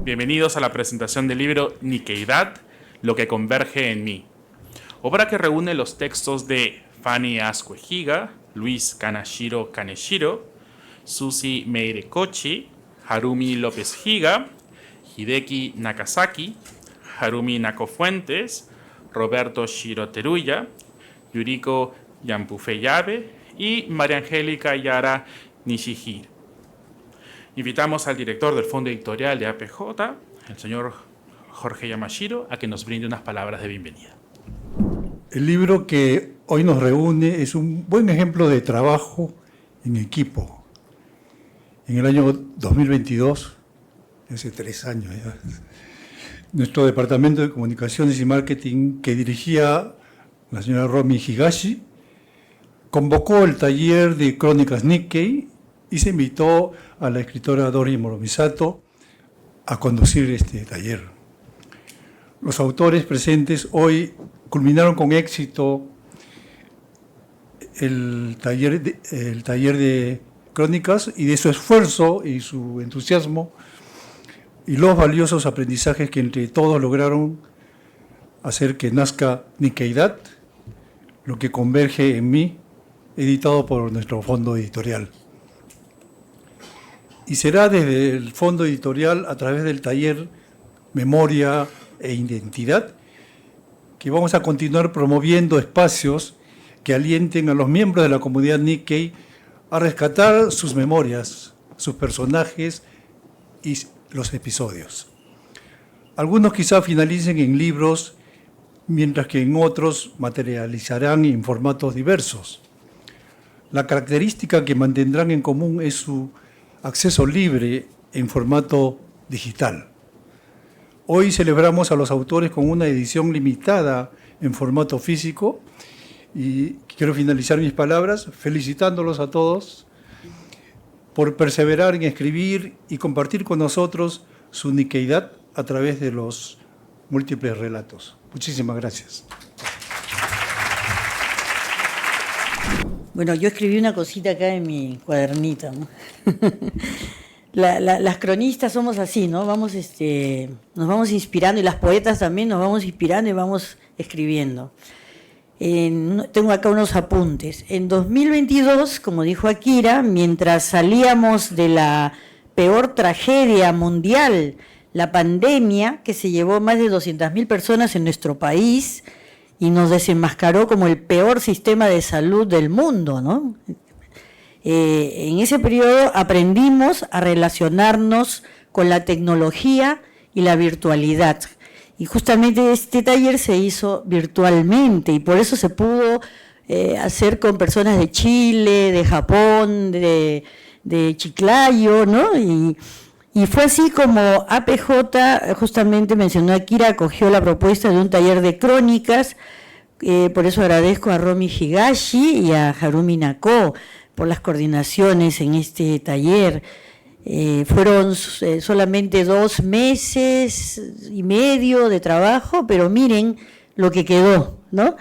Bienvenidos a la presentación del libro Nikkeidad, lo que converge en mí, obra que reúne los textos de Fanny Ascue Higa, Luis Kanashiro Kaneshiro, Susi Meirekochi, Harumi López Higa, Hideki Nakasaki, Harumi Nakofuentes, Roberto Shiro Teruya, Yuriko Yampufeyabe y María Angélica Yara Nishihiro. Invitamos al director del Fondo Editorial de APJ, el señor Jorge Yamashiro, a que nos brinde unas palabras de bienvenida. El libro que hoy nos reúne es un buen ejemplo de trabajo en equipo. En el año 2022, hace 3 años ya, nuestro Departamento de Comunicaciones y Marketing, que dirigía la señora Romi Higashi, convocó el taller de Crónicas Nikkei y se invitó a la escritora Dori Moromisato a conducir este taller. Los autores presentes hoy culminaron con éxito el taller de crónicas, y de su esfuerzo y su entusiasmo y los valiosos aprendizajes que entre todos lograron hacer que nazca Nikkeidad, lo que converge en mí, editado por nuestro fondo editorial. Y será desde el fondo editorial, a través del taller Memoria e Identidad, que vamos a continuar promoviendo espacios que alienten a los miembros de la comunidad Nikkei a rescatar sus memorias, sus personajes y los episodios. Algunos quizá finalicen en libros, mientras que en otros materializarán en formatos diversos. La característica que mantendrán en común es su acceso libre en formato digital. Hoy celebramos a los autores con una edición limitada en formato físico y quiero finalizar mis palabras felicitándolos a todos por perseverar en escribir y compartir con nosotros su Nikkeidad a través de los múltiples relatos. Muchísimas gracias. Bueno, yo escribí una cosita acá en mi cuadernito, ¿no? Las cronistas somos así, ¿no? Nos vamos inspirando, y las poetas también nos vamos inspirando y vamos escribiendo. Tengo acá unos apuntes. En 2022, como dijo Akira, mientras salíamos de la peor tragedia mundial, la pandemia, que se llevó más de 200.000 personas en nuestro país y nos desenmascaró como el peor sistema de salud del mundo, ¿no? En ese periodo aprendimos a relacionarnos con la tecnología y la virtualidad. Y justamente este taller se hizo virtualmente y por eso se pudo hacer con personas de Chile, de Japón, de Chiclayo, ¿no? Y fue así como APJ, justamente mencionó Akira, acogió la propuesta de un taller de crónicas. Por eso agradezco a Romi Higashi y a Harumi Nako por las coordinaciones en este taller. Fueron solamente 2 meses y medio de trabajo, pero miren lo que quedó, ¿no?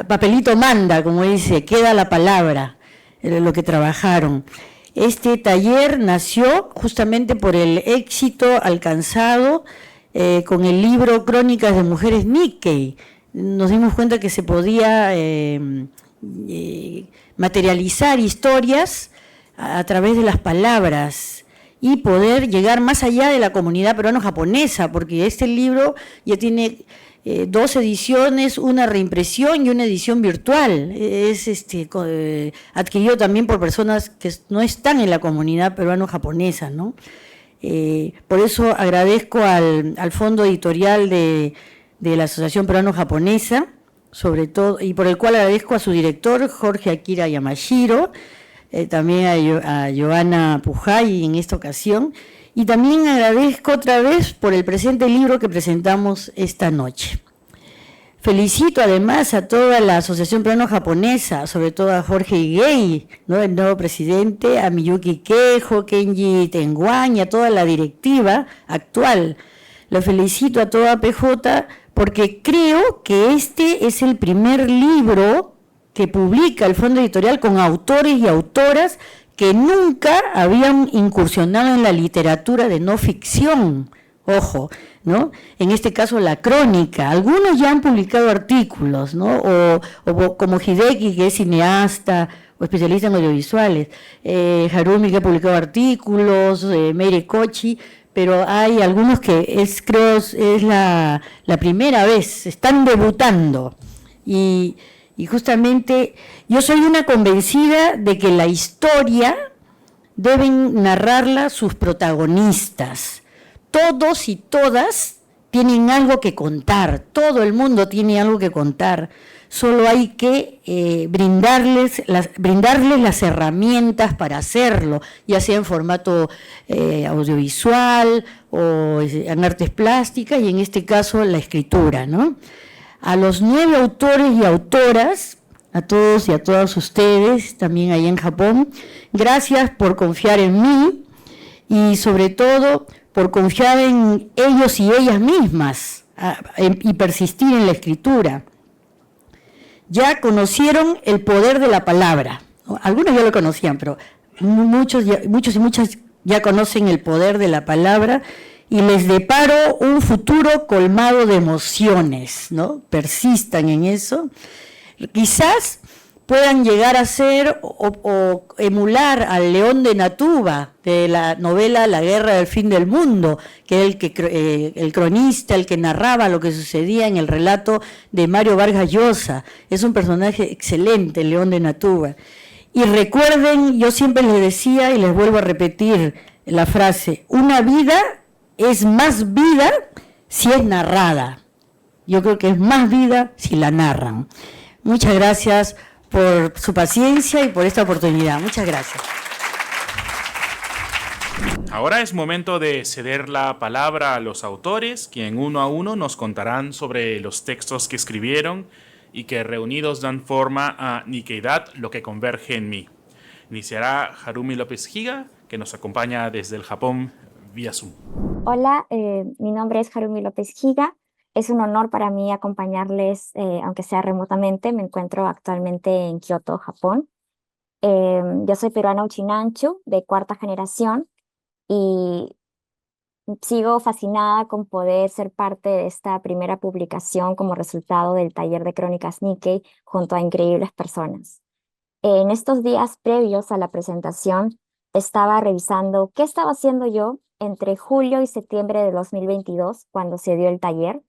Papelito manda, como dice, queda la palabra, lo que trabajaron. Este taller nació justamente por el éxito alcanzado con el libro Crónicas de Mujeres Nikkei. Nos dimos cuenta que se podía materializar historias a través de las palabras y poder llegar más allá de la comunidad peruano-japonesa, porque este libro ya tiene 2 ediciones, una reimpresión y una edición virtual. Es adquirido también por personas que no están en la comunidad peruano-japonesa, ¿no? Por eso agradezco al Fondo Editorial de la Asociación Peruano-Japonesa, sobre todo, y por el cual agradezco a su director, Jorge Akira Yamashiro, también a Joana Pujay en esta ocasión, y también agradezco otra vez por el presente libro que presentamos esta noche. Felicito además a toda la Asociación Peruano-Japonesa, sobre todo a Jorge Higuei, ¿no?, el nuevo presidente, a Miyuki Kejo, Kenji Tenguan y a toda la directiva actual. Lo felicito a toda APJ porque creo que este es el primer libro que publica el Fondo Editorial con autores y autoras que nunca habían incursionado en la literatura de no ficción. ojo, ¿no? En este caso la crónica, algunos ya han publicado artículos, ¿no? O como Hideki, que es cineasta o especialista en audiovisuales, Harumi, que ha publicado artículos, Meire Kochi, pero hay algunos que creo es la primera vez, están debutando. Y justamente yo soy una convencida de que la historia deben narrarla sus protagonistas. Todos y todas tienen algo que contar, todo el mundo tiene algo que contar, solo hay que brindarles las herramientas para hacerlo, ya sea en formato audiovisual o en artes plásticas y en este caso la escritura, ¿no? A los 9 autores y autoras, a todos y a todas ustedes, también allá en Japón, gracias por confiar en mí y sobre todo por confiar en ellos y ellas mismas y persistir en la escritura. Ya conocieron el poder de la palabra. Algunos ya lo conocían, pero muchos y muchas ya conocen el poder de la palabra y les deparo un futuro colmado de emociones, ¿no? Persistan en eso. Quizás puedan llegar a ser o emular al León de Natuba de la novela La Guerra del Fin del Mundo, que era el cronista, el que narraba lo que sucedía en el relato de Mario Vargas Llosa. Es un personaje excelente, el León de Natuba. Y recuerden, yo siempre les decía y les vuelvo a repetir la frase, una vida es más vida si es narrada. Yo creo que es más vida si la narran. Muchas gracias por su paciencia y por esta oportunidad. Muchas gracias. Ahora es momento de ceder la palabra a los autores, quien uno a uno nos contarán sobre los textos que escribieron y que reunidos dan forma a Nikkei-dat, lo que converge en mí. Iniciará Harumi López Higa, que nos acompaña desde el Japón vía Zoom. Hola, mi nombre es Harumi López Higa. Es un honor para mí acompañarles, aunque sea remotamente. Me encuentro actualmente en Kioto, Japón. Yo soy peruana Uchinanchu, de 4ª generación, y sigo fascinada con poder ser parte de esta primera publicación como resultado del taller de crónicas Nikkei junto a increíbles personas. En estos días previos a la presentación, estaba revisando qué estaba haciendo yo entre julio y septiembre de 2022, cuando se dio el taller.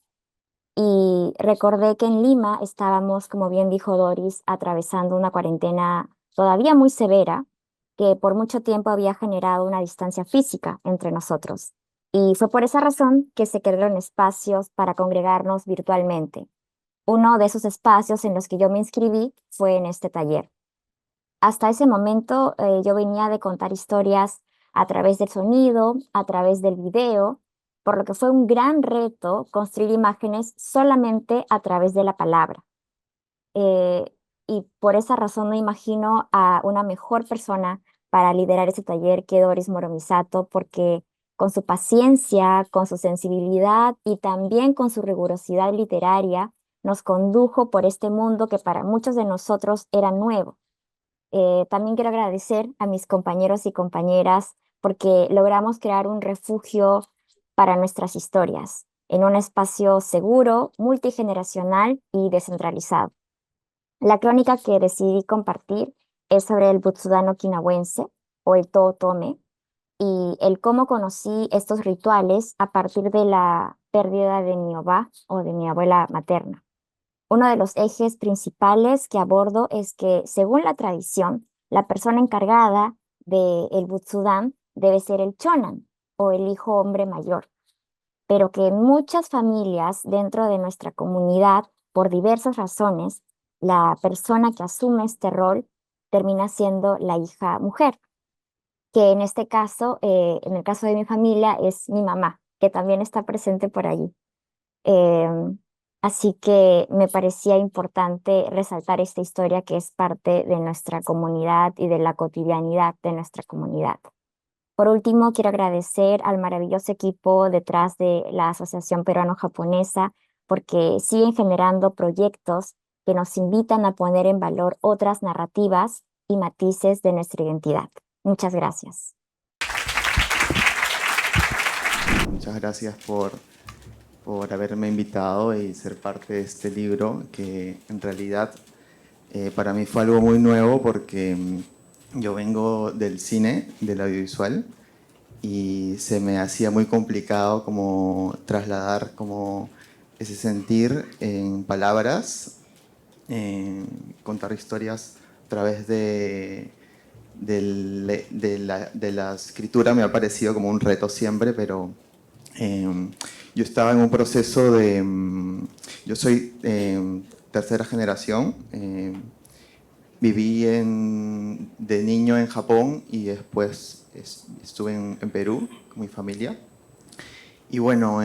Y recordé que en Lima estábamos, como bien dijo Doris, atravesando una cuarentena todavía muy severa, que por mucho tiempo había generado una distancia física entre nosotros. Y fue por esa razón que se crearon espacios para congregarnos virtualmente. Uno de esos espacios en los que yo me inscribí fue en este taller. Hasta ese momento yo venía de contar historias a través del sonido, a través del video, por lo que fue un gran reto construir imágenes solamente a través de la palabra. Y por esa razón no imagino a una mejor persona para liderar ese taller que Doris Moromisato, porque con su paciencia, con su sensibilidad y también con su rigurosidad literaria, nos condujo por este mundo que para muchos de nosotros era nuevo. También quiero agradecer a mis compañeros y compañeras porque logramos crear un refugio para nuestras historias, en un espacio seguro, multigeneracional y descentralizado. La crónica que decidí compartir es sobre el Butsudan okinawense, o el Tootome, y el cómo conocí estos rituales a partir de la pérdida de mi oba, o de mi abuela materna. Uno de los ejes principales que abordo es que, según la tradición, la persona encargada del Butsudan debe ser el chonan, o el hijo hombre mayor, pero que en muchas familias dentro de nuestra comunidad, por diversas razones, la persona que asume este rol termina siendo la hija mujer, que en este caso, en el caso de mi familia, es mi mamá, que también está presente por allí. Así que me parecía importante resaltar esta historia que es parte de nuestra comunidad y de la cotidianidad de nuestra comunidad. Por último, quiero agradecer al maravilloso equipo detrás de la Asociación Peruano-Japonesa porque siguen generando proyectos que nos invitan a poner en valor otras narrativas y matices de nuestra identidad. Muchas gracias. muchas gracias por haberme invitado y ser parte de este libro, que en realidad para mí fue algo muy nuevo porque yo vengo del cine, del audiovisual, y se me hacía muy complicado como trasladar como ese sentir en palabras, contar historias a través de la escritura. Me ha parecido como un reto siempre, pero yo estaba en un proceso de... yo soy tercera generación, viví de niño en Japón y después estuve en Perú con mi familia. Y bueno,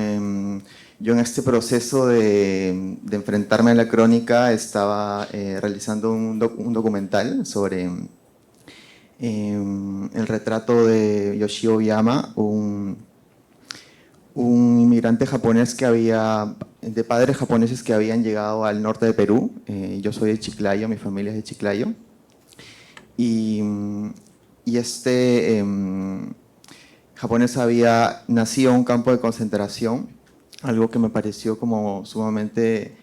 yo en este proceso de enfrentarme a la crónica estaba realizando un documental sobre el retrato de Yoshio Oyama, un inmigrante japonés de padres japoneses que habían llegado al norte de Perú. Yo soy de Chiclayo, mi familia es de Chiclayo. Y este japonés había nacido en un campo de concentración, algo que me pareció como sumamente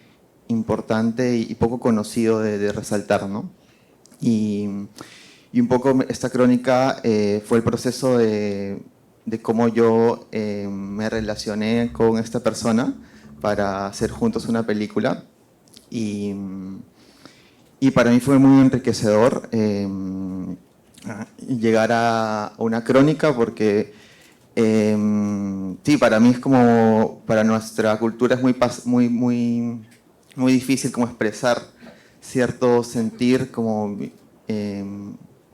importante y poco conocido de resaltar, ¿no? Y un poco esta crónica fue el proceso de cómo yo me relacioné con esta persona para hacer juntos una película. Y para mí fue muy enriquecedor llegar a una crónica porque sí, para mí es como, para nuestra cultura es muy difícil como expresar cierto sentir, como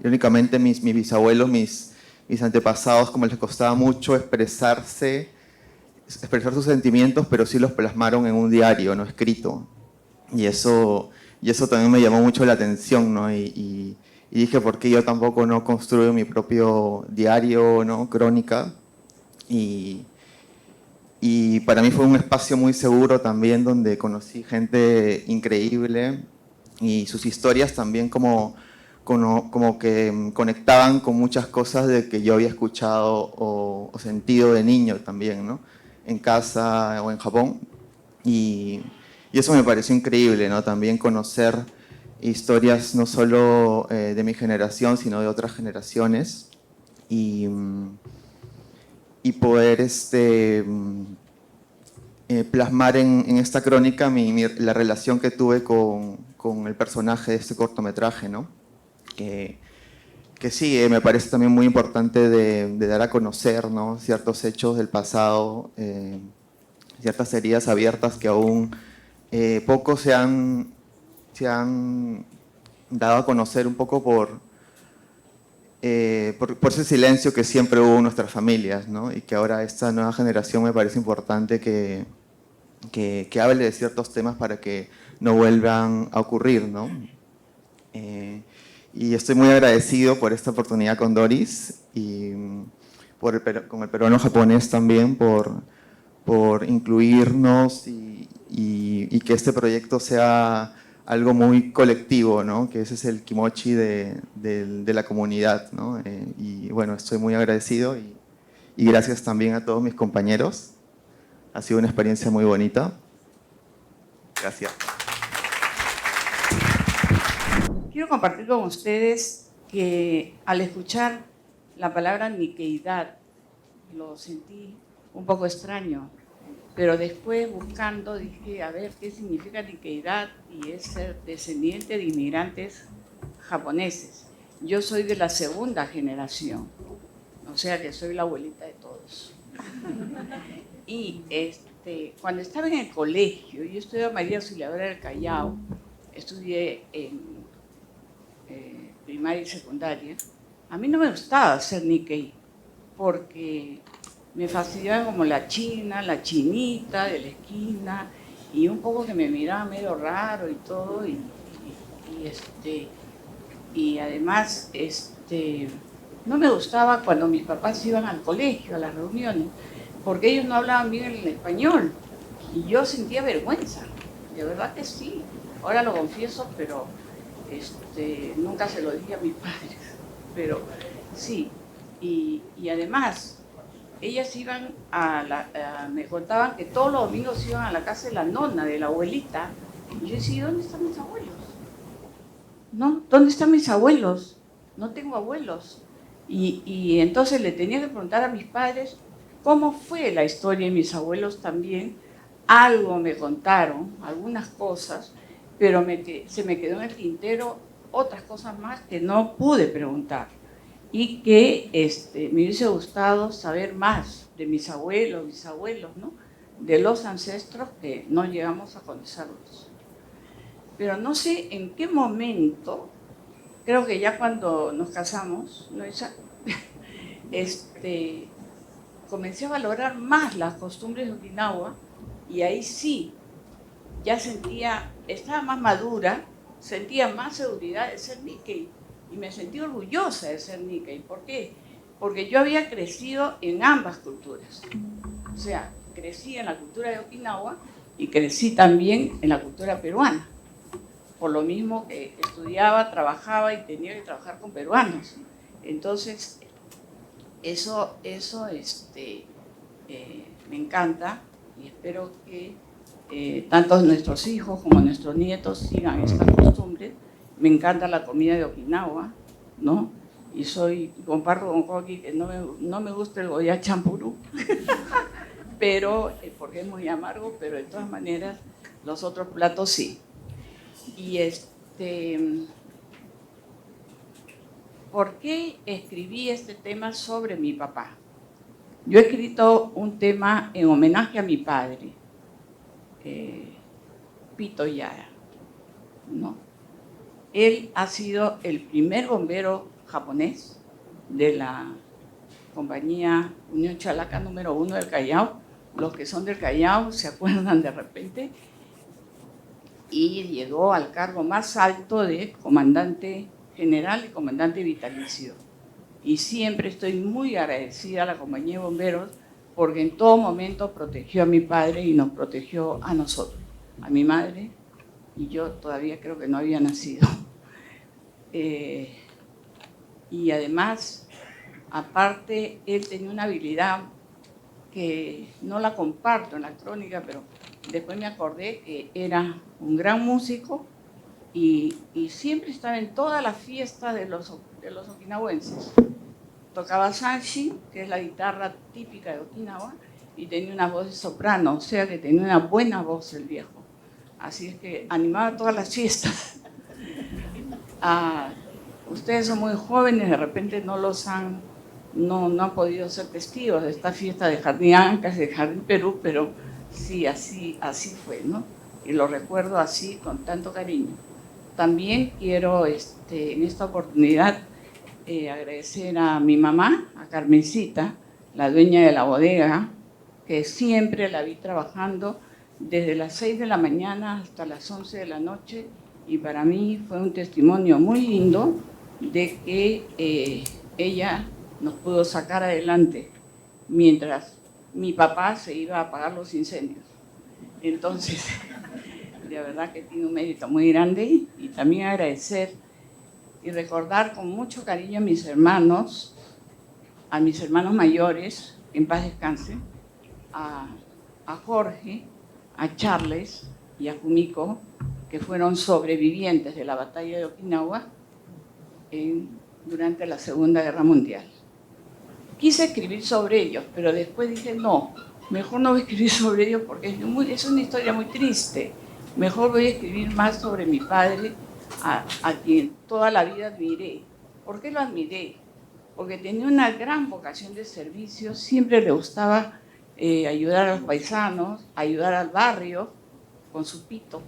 irónicamente mis bisabuelos, mis antepasados, como les costaba mucho expresar sus sentimientos, pero sí los plasmaron en un diario, no escrito. Y eso también me llamó mucho la atención, ¿no? Y dije, ¿por qué yo tampoco no construyo mi propio diario, ¿no? Crónica? Y para mí fue un espacio muy seguro también, donde conocí gente increíble y sus historias también como que conectaban con muchas cosas de que yo había escuchado o sentido de niño también, ¿no? En casa o en Japón. Y eso me pareció increíble, ¿no? También conocer historias no solo de mi generación, sino de otras generaciones. Y poder plasmar en esta crónica la relación que tuve con el personaje de este cortometraje, ¿no? Que sí, me parece también muy importante de dar a conocer, ¿no? Ciertos hechos del pasado, ciertas heridas abiertas que aún poco se han dado a conocer, un poco por ese silencio que siempre hubo en nuestras familias, ¿no? Y que ahora esta nueva generación me parece importante que hable de ciertos temas para que no vuelvan a ocurrir, ¿no? Y estoy muy agradecido por esta oportunidad con Doris y con el peruano japonés también por incluirnos y que este proyecto sea algo muy colectivo, ¿no? Que ese es el kimochi de la comunidad, ¿no? Y bueno, estoy muy agradecido y gracias también a todos mis compañeros. Ha sido una experiencia muy bonita. Gracias. Quiero compartir con ustedes que al escuchar la palabra niqueidad lo sentí un poco extraño, pero después buscando dije, a ver, ¿qué significa niqueidad? Y es ser descendiente de inmigrantes japoneses. Yo soy de la segunda generación, o sea que soy la abuelita de todos. Y cuando estaba en el colegio, yo estudié María Auxiliadora del Callao, estudié en primaria y secundaria. A mí no me gustaba ser Nikkei, porque me fastidiaba como la china, la chinita de la esquina, y un poco que me miraba medio raro y todo, y además no me gustaba cuando mis papás iban al colegio, a las reuniones, porque ellos no hablaban bien el español, y yo sentía vergüenza, de verdad que sí, ahora lo confieso, pero nunca se lo dije a mis padres, pero sí, y además ellas iban me contaban que todos los domingos iban a la casa de la nona, de la abuelita. Y yo decía, ¿dónde están mis abuelos? ¿No? ¿Dónde están mis abuelos? No tengo abuelos. Y entonces le tenía que preguntar a mis padres cómo fue la historia de mis abuelos también. Algo me contaron, algunas cosas, pero se me quedó en el tintero otras cosas más que no pude preguntar. Y que me hubiese gustado saber más de mis abuelos, bisabuelos, ¿no? De los ancestros que no llegamos a conocerlos. Pero no sé en qué momento, creo que ya cuando nos casamos, ¿no, Isa? Comencé a valorar más las costumbres de Okinawa y ahí sí, ya estaba más madura, sentía más seguridad de ser Nikkei y me sentí orgullosa de ser Nikkei. ¿Por qué? Porque yo había crecido en ambas culturas. O sea, crecí en la cultura de Okinawa y crecí también en la cultura peruana. Por lo mismo que estudiaba, trabajaba y tenía que trabajar con peruanos. Entonces, eso me encanta y espero que tanto nuestros hijos como nuestros nietos sigan estas costumbres. Me encanta la comida de Okinawa, ¿no? Y comparto con Koki que no me gusta el goya champurú, pero, porque es muy amargo, pero de todas maneras los otros platos sí. Y ¿por qué escribí este tema sobre mi papá? Yo he escrito un tema en homenaje a mi padre, Pito Yara, ¿no? Él ha sido el primer bombero japonés de la compañía Unión Chalaca número 1 del Callao. Los que son del Callao se acuerdan de repente. Y llegó al cargo más alto de comandante general y comandante vitalicio. Y siempre estoy muy agradecida a la compañía de bomberos porque en todo momento protegió a mi padre y nos protegió a nosotros, a mi madre, y yo todavía creo que no había nacido. Y además, aparte, él tenía una habilidad que no la comparto en la crónica, pero después me acordé que era un gran músico y siempre estaba en todas las fiestas de los okinawenses. Tocaba sanshi, que es la guitarra típica de Okinawa, y tenía una voz de soprano, o sea que tenía una buena voz el viejo. Así es que animaba todas las fiestas. Ustedes son muy jóvenes, de repente no han podido ser testigos de esta fiesta de Jardín Ancas, de Jardín Perú, pero sí, así fue, ¿no? Y lo recuerdo así, con tanto cariño. También quiero, en esta oportunidad, agradecer a mi mamá, a Carmencita, la dueña de la bodega, que siempre la vi trabajando desde las 6 de la mañana hasta las 11 de la noche, y para mí fue un testimonio muy lindo de que ella nos pudo sacar adelante mientras mi papá se iba a apagar los incendios. Entonces, de verdad que tiene un mérito muy grande, y también agradecer y recordar con mucho cariño a mis hermanos mayores, en paz descanse, a Jorge, a Charles y a Kumiko, que fueron sobrevivientes de la batalla de Okinawa durante la Segunda Guerra Mundial. Quise escribir sobre ellos, pero después dije, no, mejor no voy a escribir sobre ellos porque es una historia muy triste. Mejor voy a escribir más sobre mi padre, a quien toda la vida admiré. ¿Por qué lo admiré? Porque tenía una gran vocación de servicio, siempre le gustaba ayudar a los paisanos, ayudar al barrio con su pito,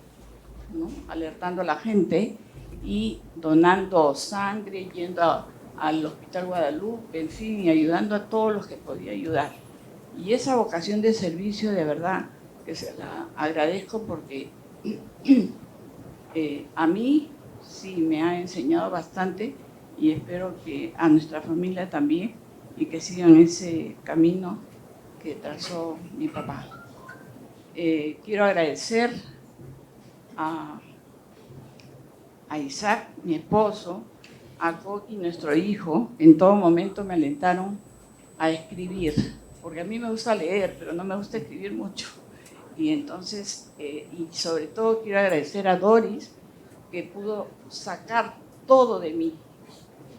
¿no? Alertando a la gente y donando sangre, yendo al Hospital Guadalupe, en fin, y ayudando a todos los que podía ayudar. Y esa vocación de servicio, de verdad, que se la agradezco porque a mí sí me ha enseñado bastante, y espero que a nuestra familia también, y que sigan ese camino que trazó mi papá. Quiero agradecer a Isaac, mi esposo, a Koki, nuestro hijo. En todo momento me alentaron a escribir, porque a mí me gusta leer, pero no me gusta escribir mucho. Y entonces, y sobre todo quiero agradecer a Doris, que pudo sacar todo de mí.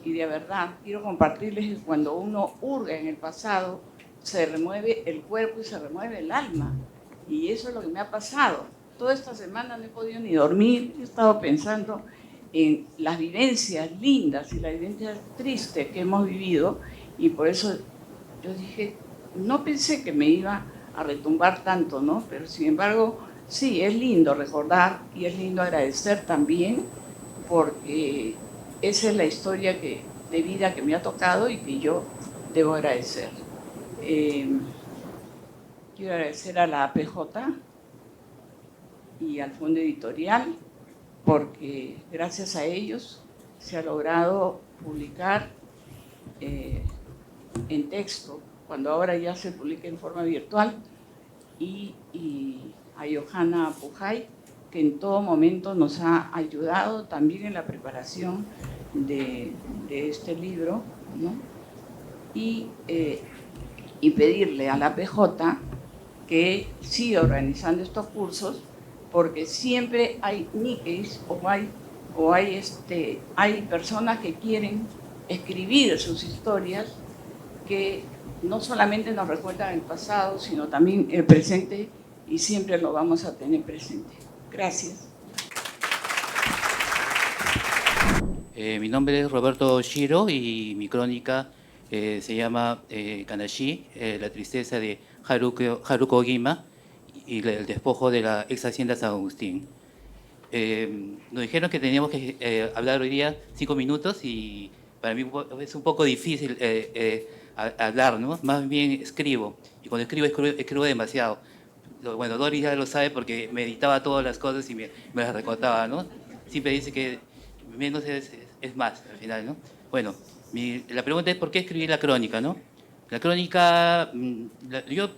Y de verdad, quiero compartirles que cuando uno hurga en el pasado, se remueve el cuerpo y se remueve el alma. Y eso es lo que me ha pasado. Toda esta semana no he podido ni dormir, he estado pensando en las vivencias lindas y las vivencias tristes que hemos vivido, y por eso yo dije, no pensé que me iba a retumbar tanto, ¿no? Pero sin embargo, sí, es lindo recordar y es lindo agradecer también, porque esa es la historia de vida que me ha tocado y que yo debo agradecer. Quiero agradecer a la APJ y al Fondo Editorial, porque gracias a ellos se ha logrado publicar en texto, cuando ahora ya se publica en forma virtual, y a Johanna Pujay, que en todo momento nos ha ayudado también en la preparación de este libro, ¿no? Y pedirle a la PJ que siga organizando estos cursos, porque siempre hay niques hay personas que quieren escribir sus historias, que no solamente nos recuerdan el pasado, sino también el presente, y siempre lo vamos a tener presente. Gracias. Mi nombre es Roberto Shiro y mi crónica se llama Kanashi, la tristeza de Haruko Ogima y el despojo de la ex hacienda San Agustín. Nos dijeron que teníamos que hablar hoy día 5 minutos y para mí es un poco difícil hablar, ¿no? Más bien escribo, y cuando escribo demasiado. Bueno, Doris ya lo sabe porque me editaba todas las cosas y me las recortaba, ¿no? Siempre dice que menos es más al final, ¿no? Bueno, la pregunta es ¿por qué escribí la crónica, no? La crónica, yo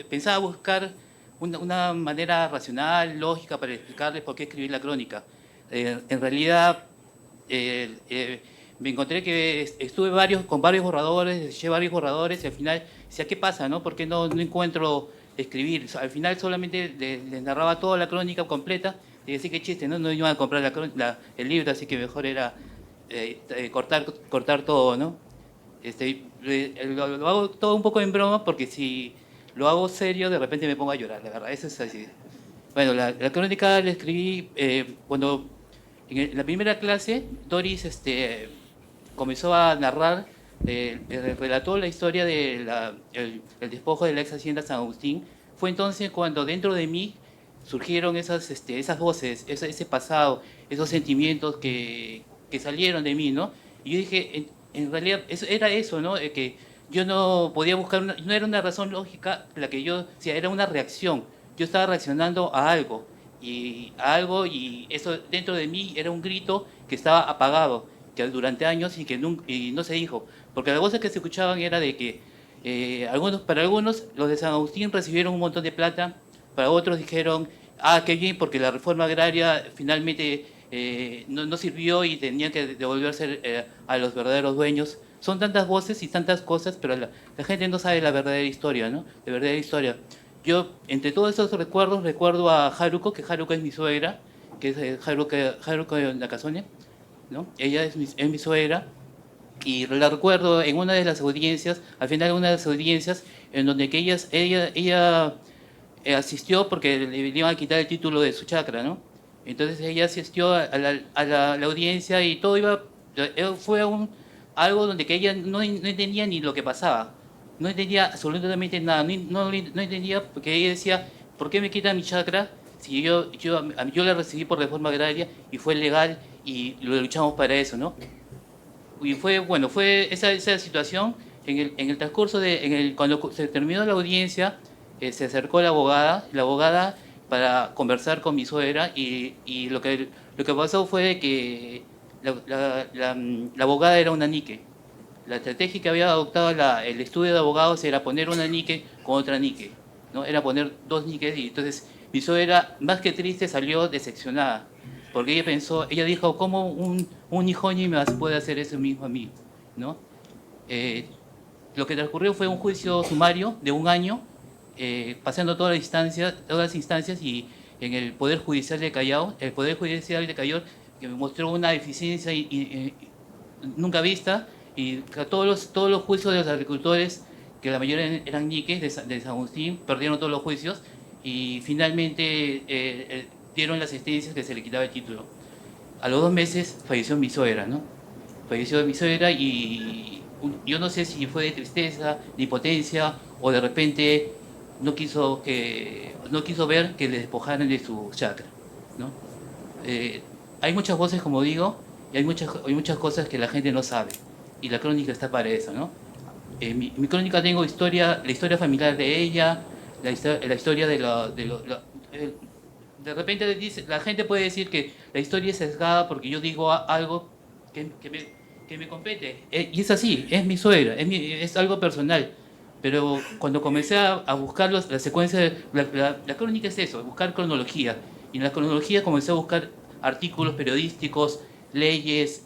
pensaba buscar una manera racional, lógica para explicarles por qué escribí la crónica. En realidad, me encontré que estuve con varios borradores, eché varios borradores y al final decía, ¿qué pasa, no? ¿Por qué no encuentro escribir? Al final solamente les narraba toda la crónica completa y decía, qué chiste, no iban a comprar el libro, así que mejor era cortar todo, ¿no? Lo hago todo un poco en broma porque si lo hago serio de repente me pongo a llorar, la verdad, eso es así. Bueno, la crónica la escribí cuando en la primera clase Doris comenzó a narrar, relató la historia del despojo de la ex hacienda San Agustín. Fue entonces cuando dentro de mí surgieron esas voces, ese pasado, esos sentimientos que salieron de mí, ¿no? Y yo dije, en realidad era eso, ¿no? Que yo no podía buscar, no era una razón lógica la que yo, o sea, era una reacción. Yo estaba reaccionando a algo, y eso dentro de mí era un grito que estaba apagado, que durante años y no se dijo. Porque las voces que se escuchaban era de que para algunos los de San Agustín recibieron un montón de plata, para otros dijeron, qué bien, porque la reforma agraria finalmente no sirvió y tenían que devolverse a los verdaderos dueños. Son tantas voces y tantas cosas, pero la gente no sabe la verdadera historia, ¿no? La verdadera historia. Yo, entre todos esos recuerdos, recuerdo a Haruko, que Haruko es mi suegra, que es Haruko Nakasone, ¿no? Ella es mi suegra, y la recuerdo en una de las audiencias, al final de una de las audiencias, en donde que ella asistió porque le iban a quitar el título de su chacra, ¿no? Entonces ella asistió a la audiencia y todo fue algo donde que ella no entendía ni lo que pasaba, no entendía absolutamente nada, no entendía, porque ella decía, ¿por qué me quitan mi chacra si yo la recibí por reforma agraria y fue legal y lo luchamos para eso, ¿no? Y fue esa situación en el transcurso cuando se terminó la audiencia, se acercó la abogada para conversar con mi suegra y lo que pasó fue que la abogada era una nique. La estrategia que había adoptado el estudio de abogados era poner una nique con otra nique, ¿no? Era poner dos niques y entonces mi suegra, más que triste, salió decepcionada. Porque ella dijo, ¿cómo un hijoñi me puede hacer eso mismo a mí? ¿No? lo que transcurrió fue un juicio sumario de un año, pasando todas las instancias y en el Poder Judicial de Callao, el Poder Judicial de Callao que mostró una deficiencia nunca vista, y que todos los juicios de los agricultores, que la mayoría eran ñiques de San Agustín, perdieron todos los juicios y finalmente dieron las sentencias que se le quitaba el título. A los 2 meses falleció mi suegra, ¿no? Falleció mi suegra y yo no sé si fue de tristeza, de impotencia o de repente no quiso ver que le despojaran de su chakra, ¿no? Hay muchas voces, como digo, y hay muchas cosas que la gente no sabe. Y la crónica está para eso, ¿no? Mi crónica tengo la historia familiar de ella, la historia de repente la gente puede decir que la historia es sesgada porque yo digo algo que me compete. Y es así, es mi suegra, es algo personal. Pero cuando comencé a buscar la secuencia, la crónica es eso, buscar cronología. Y en la cronología comencé a buscar artículos periodísticos, leyes,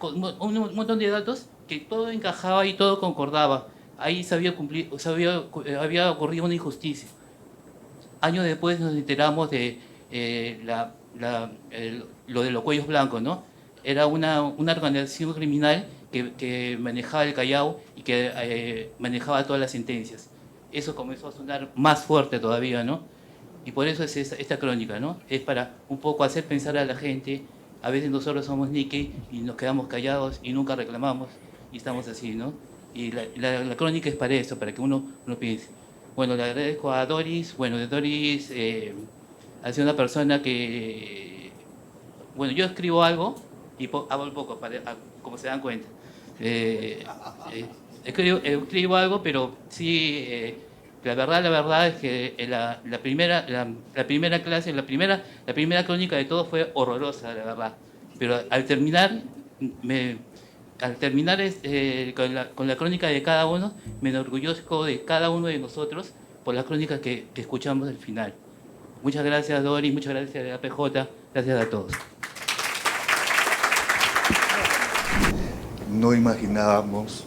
un montón de datos que todo encajaba y todo concordaba. Ahí había ocurrido una injusticia. Años después nos enteramos de lo de los cuellos blancos, ¿no? Era una organización criminal que manejaba el Callao y que manejaba todas las sentencias. Eso comenzó a sonar más fuerte todavía, ¿no? Y por eso es esta crónica, ¿no? Es para un poco hacer pensar a la gente. A veces nosotros somos Nikkei y nos quedamos callados y nunca reclamamos y estamos así, ¿no? Y la crónica es para eso, para que uno piense. Bueno, le agradezco a Doris. Bueno, Doris ha sido una persona que... Bueno, yo escribo algo y hablo poco, como se dan cuenta. Escribo algo, pero sí... la verdad es que la primera clase, la primera crónica de todo fue horrorosa, la verdad. Pero al terminar con la crónica de cada uno, me enorgullezco de cada uno de nosotros por las crónicas que escuchamos al final. Muchas gracias, Dori, muchas gracias a PJ, gracias a todos. No imaginábamos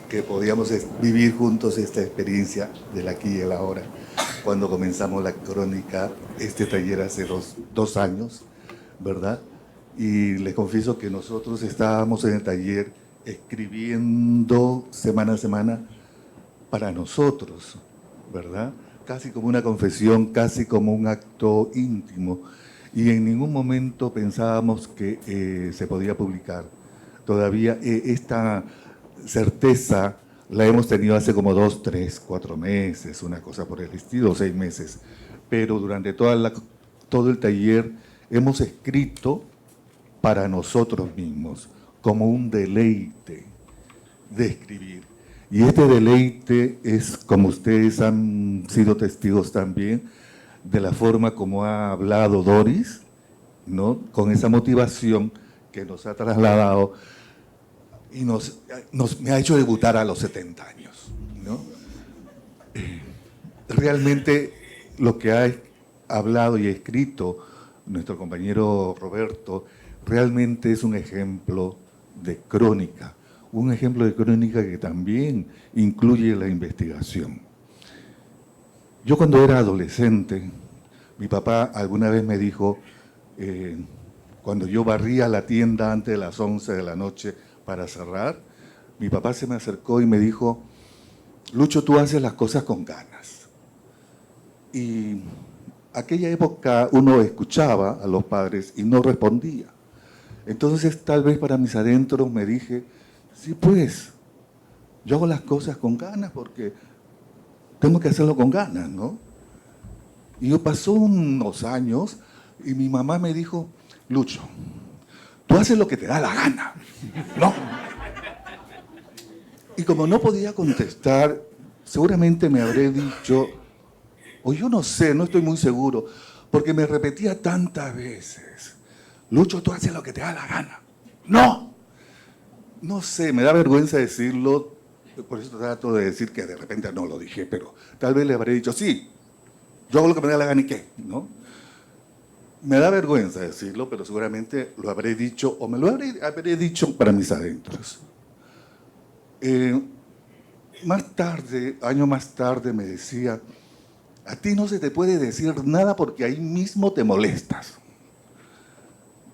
que podíamos vivir juntos esta experiencia del aquí y el ahora. Cuando comenzamos la crónica, este taller hace dos años, ¿verdad? Y les confieso que nosotros estábamos en el taller escribiendo semana a semana para nosotros, ¿verdad? Casi como una confesión, casi como un acto íntimo. Y en ningún momento pensábamos que se podía publicar. Todavía esta certeza la hemos tenido hace como 2, 3, 4 meses, una cosa por el estilo, 6 meses. Pero durante todo el taller hemos escrito para nosotros mismos, como un deleite de escribir. Y este deleite es, como ustedes han sido testigos también, de la forma como ha hablado Doris, ¿no? Con esa motivación que nos ha trasladado y me ha hecho debutar a los 70 años, ¿no? Realmente lo que ha hablado y escrito nuestro compañero Roberto realmente es un ejemplo de crónica, que también incluye la investigación. Yo cuando era adolescente, mi papá alguna vez me dijo, cuando yo barría la tienda antes de las 11 de la noche para cerrar, mi papá se me acercó y me dijo, Lucho, tú haces las cosas con ganas. Y aquella época uno escuchaba a los padres y no respondía. Entonces, tal vez para mis adentros me dije, sí, pues, yo hago las cosas con ganas porque tengo que hacerlo con ganas, ¿no? Y pasó unos años y mi mamá me dijo, Lucho, tú haces lo que te da la gana, ¿no? Y como no podía contestar, seguramente me habré dicho, o yo no sé, no estoy muy seguro, porque me repetía tantas veces, Lucho, tú haces lo que te da la gana. ¡No! No sé, me da vergüenza decirlo, por eso trato de decir que de repente no lo dije, pero tal vez le habré dicho, sí, yo hago lo que me da la gana y qué, ¿no? Me da vergüenza decirlo, pero seguramente lo habré dicho, o me lo habré dicho para mis adentros. más tarde, años más tarde, me decía, a ti no se te puede decir nada porque ahí mismo te molestas.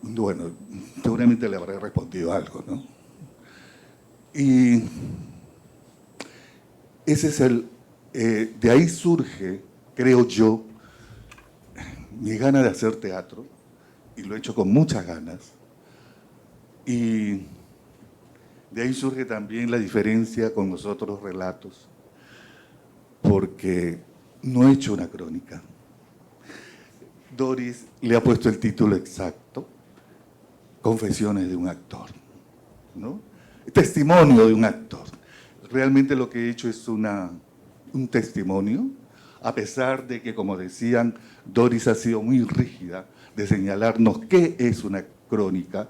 Bueno, seguramente le habré respondido algo, ¿no? Y ese es de ahí surge, creo yo, mi gana de hacer teatro, y lo he hecho con muchas ganas. Y de ahí surge también la diferencia con los otros relatos, porque no he hecho una crónica. Doris le ha puesto el título exacto, Confesiones de un actor, ¿no? Testimonio de un actor. Realmente lo que he hecho es un testimonio, a pesar de que, como decían, Doris ha sido muy rígida de señalarnos qué es una crónica,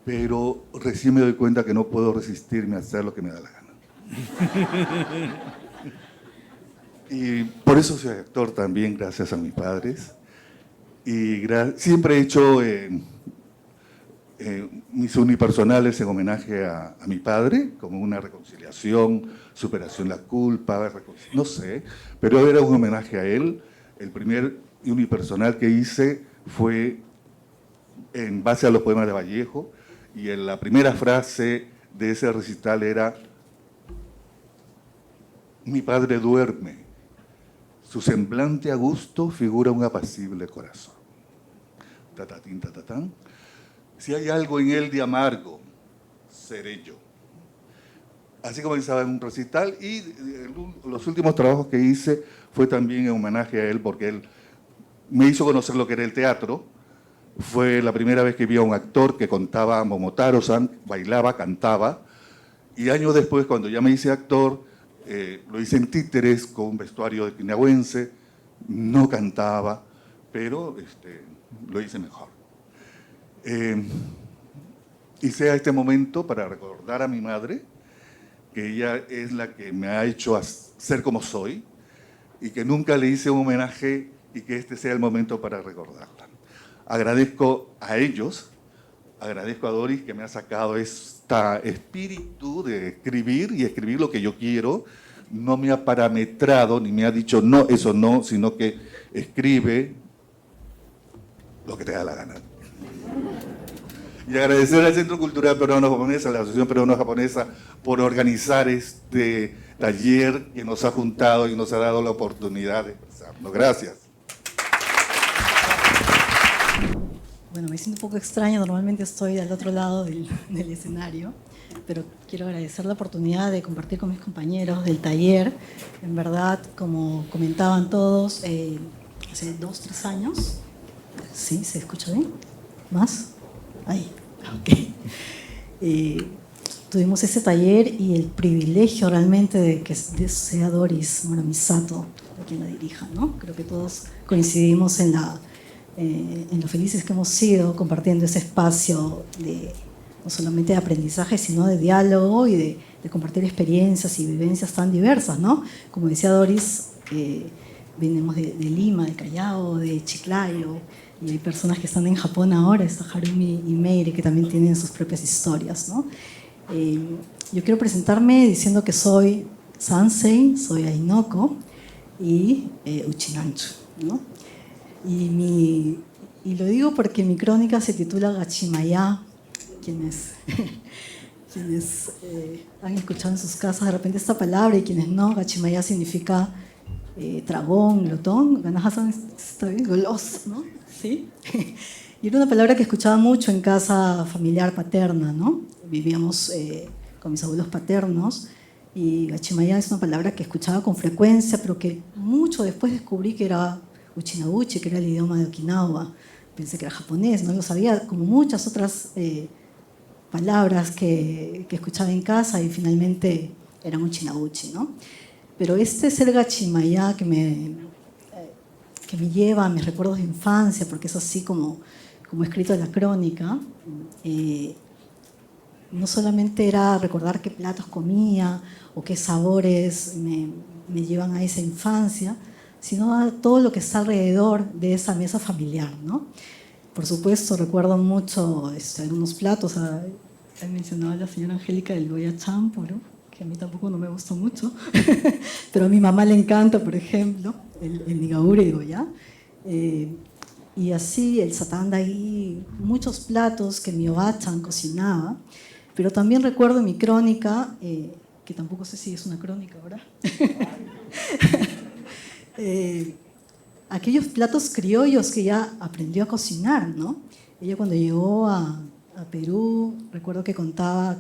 pero recién me doy cuenta que no puedo resistirme a hacer lo que me da la gana. Y por eso soy actor también, gracias a mis padres. Y siempre he hecho mis unipersonales en homenaje a mi padre, como una reconciliación, superación de la culpa, no sé, pero era un homenaje a él. El primer unipersonal que hice fue en base a los poemas de Vallejo, y en la primera frase de ese recital era: mi padre duerme, su semblante a gusto figura un apacible corazón. Tatatín, tatatán. Si hay algo en él de amargo, seré yo. Así comenzaba en un recital, y los últimos trabajos que hice fue también en homenaje a él, porque él me hizo conocer lo que era el teatro. Fue la primera vez que vi a un actor que contaba Momotaro-san, bailaba, cantaba, y años después, cuando ya me hice actor, lo hice en títeres con un vestuario de quinahuense, no cantaba, pero lo hice mejor. Hice a este momento para recordar a mi madre, que ella es la que me ha hecho ser como soy, y que nunca le hice un homenaje, y que este sea el momento para recordarla. Agradezco a ellos, agradezco a Doris, que me ha sacado este espíritu de escribir y escribir lo que yo quiero. No me ha parametrado ni me ha dicho no, eso no, sino que escribe lo que te da la gana. Y agradecer al Centro Cultural Peruano-Japonesa, a la Asociación Peruano-Japonesa, por organizar este taller que nos ha juntado y nos ha dado la oportunidad de expresarnos. Gracias. Bueno, me siento un poco extraño, normalmente estoy al otro lado del escenario, pero quiero agradecer la oportunidad de compartir con mis compañeros del taller. En verdad, como comentaban todos, hace 2 o 3 años, ¿sí? ¿Se escucha bien? ¿Más? Ahí, ok. Tuvimos ese taller y el privilegio realmente de que sea Doris Muramisato quien la dirija, ¿no? Creo que todos coincidimos en lo felices que hemos sido compartiendo ese espacio no solamente de aprendizaje, sino de diálogo y de compartir experiencias y vivencias tan diversas, ¿no? Como decía Doris, venimos de Lima, de Callao, de Chiclayo, y hay personas que están en Japón ahora, está Harumi y Meire, que también tienen sus propias historias, ¿no? Yo quiero presentarme diciendo que soy Sansei, soy Ainoko y Uchinanchu, ¿no? Y lo digo porque mi crónica se titula Gachimaya. Quienes han escuchado en sus casas de repente esta palabra, y quienes no, Gachimaya significa dragón, glotón. Ganahasan está bien, goloso, ¿no? ¿Sí? Y era una palabra que escuchaba mucho en casa familiar paterna, ¿no? Vivíamos con mis abuelos paternos, y Gachimaya es una palabra que escuchaba con frecuencia, pero que mucho después descubrí que era Uchinabuchi, que era el idioma de Okinawa. Pensé que era japonés, no lo sabía, como muchas otras palabras que escuchaba en casa, y finalmente eran Uchinabuchi, ¿no? Pero este ser Gachimaya que me lleva a mis recuerdos de infancia, porque es así como escrito en la crónica, no solamente era recordar qué platos comía o qué sabores me llevan a esa infancia, sino a todo lo que está alrededor de esa mesa familiar, ¿no? Por supuesto, recuerdo mucho algunos platos. Ha mencionado la señora Angélica del goya champuru, que que a mí tampoco no me gustó mucho, pero a mi mamá le encanta, por ejemplo, el nigaure, digo ya. Y así el satandagui, muchos platos que mi obachan cocinaba, pero también recuerdo en mi crónica, que tampoco sé si es una crónica ahora, aquellos platos criollos que ella aprendió a cocinar, ¿no? Ella cuando llegó a Perú, recuerdo que contaba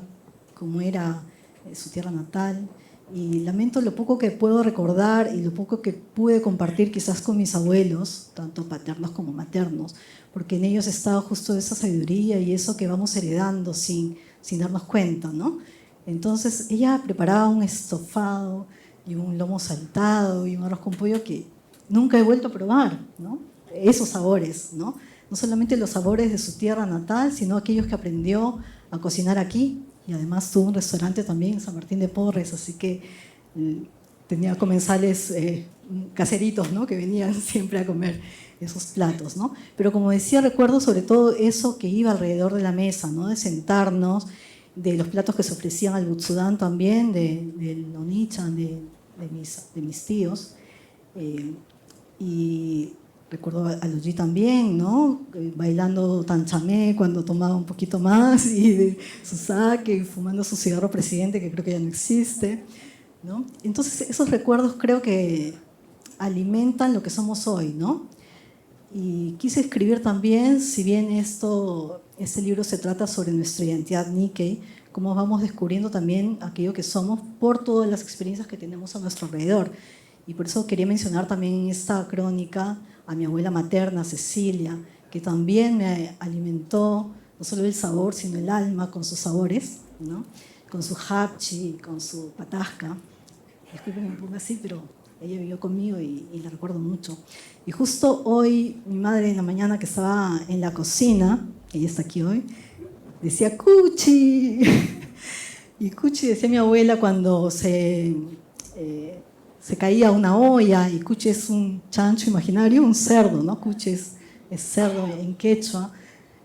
cómo era su tierra natal, y lamento lo poco que puedo recordar y lo poco que pude compartir quizás con mis abuelos, tanto paternos como maternos, porque en ellos estaba justo esa sabiduría y eso que vamos heredando sin darnos cuenta, ¿no? Entonces ella preparaba un estofado y un lomo saltado y un arroz con pollo que nunca he vuelto a probar, ¿no? Esos sabores, ¿no? No solamente los sabores de su tierra natal, sino aquellos que aprendió a cocinar aquí. Y además tuvo un restaurante también en San Martín de Porres, así que tenía comensales caseritos, ¿no? Que venían siempre a comer esos platos, ¿no? Pero como decía, recuerdo sobre todo eso que iba alrededor de la mesa, ¿no? De sentarnos, de los platos que se ofrecían al butsudán también, del onichan, de mis tíos. Y recuerdo a Luigi también, ¿no? Bailando tanchamé cuando tomaba un poquito más, y de su sake, y fumando su cigarro presidente, que creo que ya no existe, ¿no? Entonces esos recuerdos creo que alimentan lo que somos hoy, ¿no? Y quise escribir también, si bien este libro se trata sobre nuestra identidad Nikkei, cómo vamos descubriendo también aquello que somos por todas las experiencias que tenemos a nuestro alrededor. Y por eso quería mencionar también en esta crónica a mi abuela materna, Cecilia, que también me alimentó no solo el sabor, sino el alma con sus sabores, ¿no? Con su hapchi, con su patasca. Disculpen que me ponga así, pero ella vivió conmigo y la recuerdo mucho. Y justo hoy, mi madre en la mañana que estaba en la cocina, ella está aquí hoy, decía ¡Cuchi! Y Cuchi decía mi abuela cuando se caía una olla, y Cuchi es un chancho imaginario, un cerdo, ¿no? Cuchi es cerdo en quechua.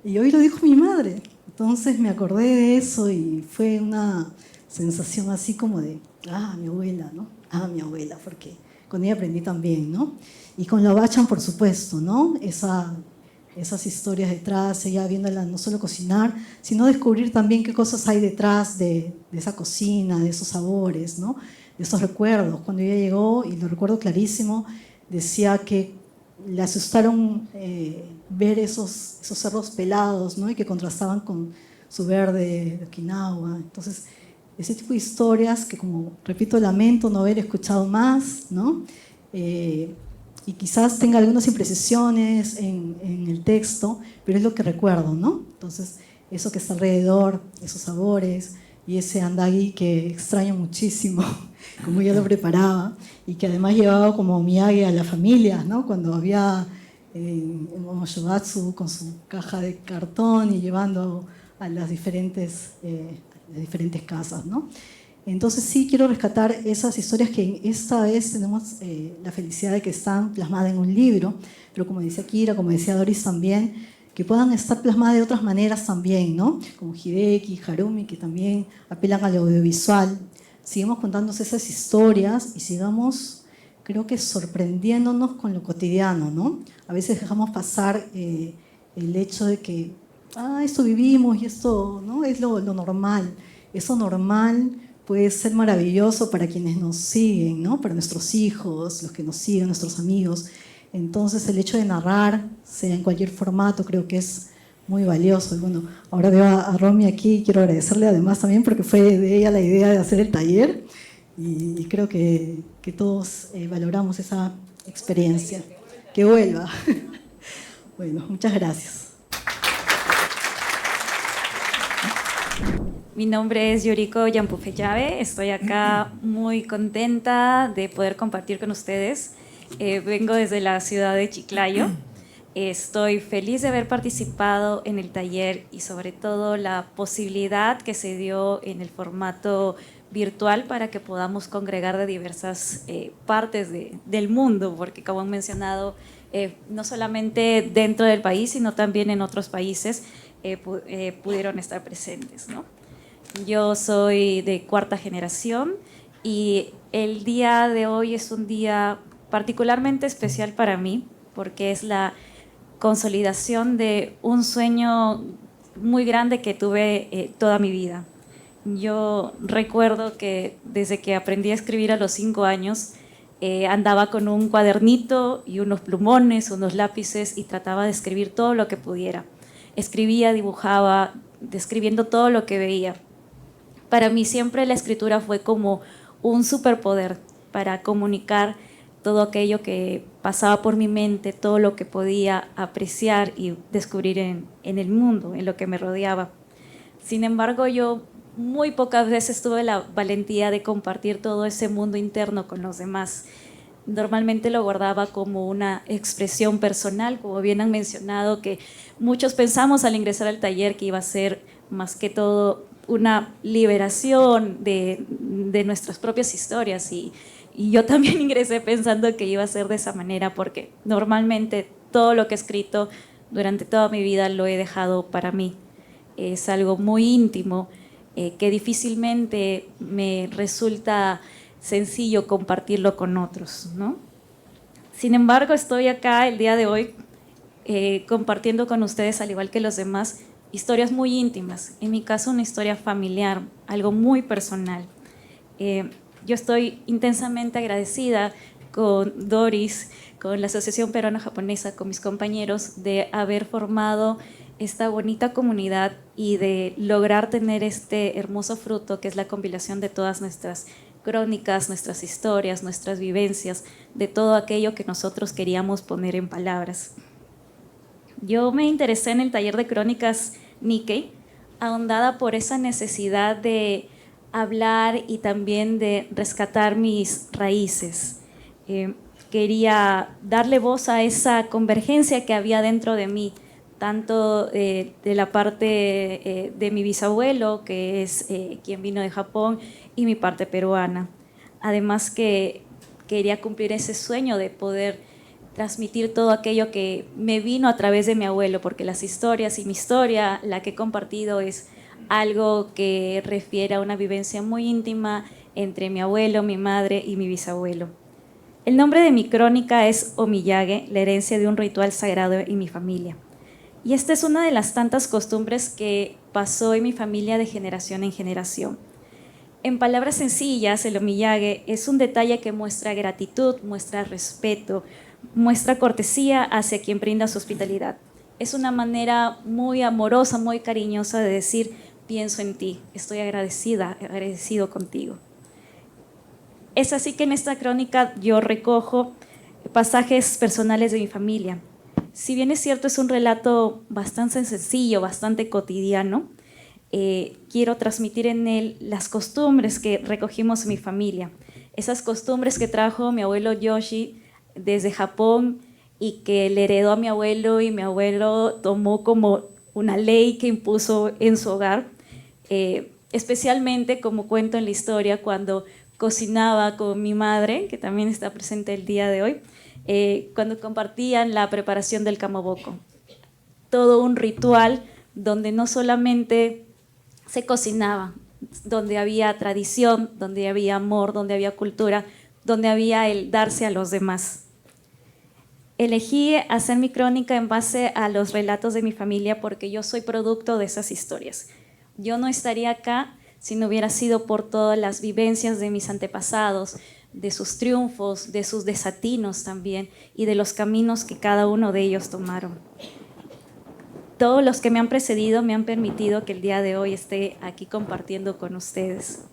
Y hoy lo dijo mi madre. Entonces me acordé de eso y fue una sensación así como de, mi abuela, ¿no? Mi abuela, porque con ella aprendí también, ¿no? Y con la bachan, por supuesto, ¿no? Esas historias detrás, ella viéndola no solo cocinar, sino descubrir también qué cosas hay detrás de esa cocina, de esos sabores, ¿no? De esos recuerdos. Cuando ella llegó, y lo recuerdo clarísimo, decía que le asustaron ver esos cerros pelados, ¿no? Y que contrastaban con su verde de Okinawa. Entonces, ese tipo de historias que, como repito, lamento no haber escuchado más, ¿no? Y quizás tenga algunas imprecisiones en el texto, pero es lo que recuerdo, ¿no? Entonces, eso que está alrededor, esos sabores y ese andagui que extraño muchísimo, como ella lo preparaba, y que además llevaba como miyage a la familia, ¿no? Cuando había en Momoshobatsu con su caja de cartón y llevando a las diferentes casas, ¿no? Entonces sí quiero rescatar esas historias que esta vez tenemos la felicidad de que están plasmadas en un libro, pero como decía Kira, como decía Doris también, que puedan estar plasmadas de otras maneras también, ¿no? Como Hideki, Harumi, que también apelan al audiovisual. Sigamos contándonos esas historias y sigamos, creo que sorprendiéndonos con lo cotidiano, ¿no? A veces dejamos pasar el hecho de que, esto vivimos y esto, ¿no? Es lo normal. Eso normal puede ser maravilloso para quienes nos siguen, ¿no? Para nuestros hijos, los que nos siguen, nuestros amigos. Entonces el hecho de narrar, sea en cualquier formato, creo que es muy valioso. Y bueno, ahora veo a Romy aquí y quiero agradecerle además también porque fue de ella la idea de hacer el taller y creo que todos valoramos esa experiencia. Que vuelva. Bueno, muchas gracias. Mi nombre es Yoriko Yampufeyave, estoy acá muy contenta de poder compartir con ustedes. Vengo desde la ciudad de Chiclayo. Estoy feliz de haber participado en el taller y sobre todo la posibilidad que se dio en el formato virtual para que podamos congregar de diversas partes del mundo, porque como han mencionado, no solamente dentro del país, sino también en otros países pudieron estar presentes, ¿no? Yo soy de cuarta generación y el día de hoy es un día particularmente especial para mí porque es la consolidación de un sueño muy grande que tuve toda mi vida. Yo recuerdo que desde que aprendí a escribir a los 5 años, andaba con un cuadernito y unos plumones, unos lápices y trataba de escribir todo lo que pudiera. Escribía, dibujaba, describiendo todo lo que veía. Para mí siempre la escritura fue como un superpoder para comunicar todo aquello que pasaba por mi mente, todo lo que podía apreciar y descubrir en el mundo, en lo que me rodeaba. Sin embargo, yo muy pocas veces tuve la valentía de compartir todo ese mundo interno con los demás. Normalmente lo guardaba como una expresión personal, como bien han mencionado, que muchos pensamos al ingresar al taller que iba a ser más que todo una liberación de nuestras propias historias y yo también ingresé pensando que iba a ser de esa manera porque normalmente todo lo que he escrito durante toda mi vida lo he dejado para mí. Es algo muy íntimo que difícilmente me resulta sencillo compartirlo con otros, ¿no? Sin embargo, estoy acá el día de hoy compartiendo con ustedes, al igual que los demás, historias muy íntimas. En mi caso, una historia familiar, algo muy personal. Yo estoy intensamente agradecida con Doris, con la Asociación Peruano-Japonesa, con mis compañeros, de haber formado esta bonita comunidad y de lograr tener este hermoso fruto que es la compilación de todas nuestras crónicas, nuestras historias, nuestras vivencias, de todo aquello que nosotros queríamos poner en palabras. Yo me interesé en el taller de crónicas Nikkei, ahondada por esa necesidad de hablar y también de rescatar mis raíces. Quería darle voz a esa convergencia que había dentro de mí, tanto de la parte de mi bisabuelo, que es quien vino de Japón, y mi parte peruana. Además que quería cumplir ese sueño de poder transmitir todo aquello que me vino a través de mi abuelo, porque las historias y mi historia, la que he compartido, es algo que refiere a una vivencia muy íntima entre mi abuelo, mi madre y mi bisabuelo. El nombre de mi crónica es Omiyage, la herencia de un ritual sagrado en mi familia. Y esta es una de las tantas costumbres que pasó en mi familia de generación en generación. En palabras sencillas, el omiyage es un detalle que muestra gratitud, muestra respeto, muestra cortesía hacia quien brinda su hospitalidad. Es una manera muy amorosa, muy cariñosa de decir, pienso en ti, estoy agradecido contigo. Es así que en esta crónica yo recojo pasajes personales de mi familia. Si bien es cierto, es un relato bastante sencillo, bastante cotidiano, quiero transmitir en él las costumbres que recogimos en mi familia, esas costumbres que trajo mi abuelo Yoshi desde Japón y que le heredó a mi abuelo y mi abuelo tomó como una ley que impuso en su hogar, especialmente como cuento en la historia cuando cocinaba con mi madre, que también está presente el día de hoy, cuando compartían la preparación del kamaboko. Todo un ritual donde no solamente se cocinaba, donde había tradición, donde había amor, donde había cultura, donde había el darse a los demás. Elegí hacer mi crónica en base a los relatos de mi familia porque yo soy producto de esas historias. Yo no estaría acá si no hubiera sido por todas las vivencias de mis antepasados, de sus triunfos, de sus desatinos también y de los caminos que cada uno de ellos tomaron. Todos los que me han precedido me han permitido que el día de hoy esté aquí compartiendo con ustedes.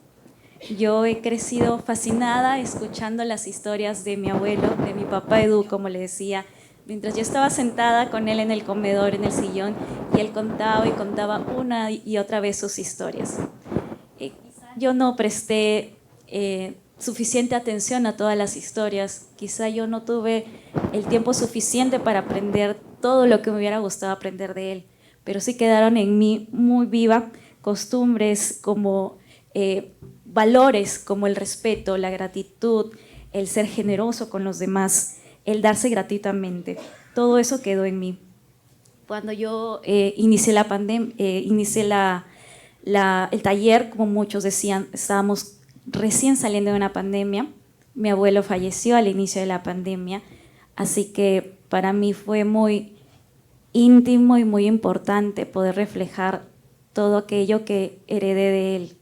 Yo he crecido fascinada escuchando las historias de mi abuelo, de mi papá Edu, como le decía, mientras yo estaba sentada con él en el comedor, en el sillón, y él contaba y contaba una y otra vez sus historias. Yo no presté suficiente atención a todas las historias, quizá yo no tuve el tiempo suficiente para aprender todo lo que me hubiera gustado aprender de él, pero sí quedaron en mí muy viva costumbres como valores como el respeto, la gratitud, el ser generoso con los demás, el darse gratuitamente. Todo eso quedó en mí. Cuando yo inicié la El taller, como muchos decían, estábamos recién saliendo de una pandemia. Mi abuelo falleció al inicio de la pandemia, así que para mí fue muy íntimo y muy importante poder reflejar todo aquello que heredé de él.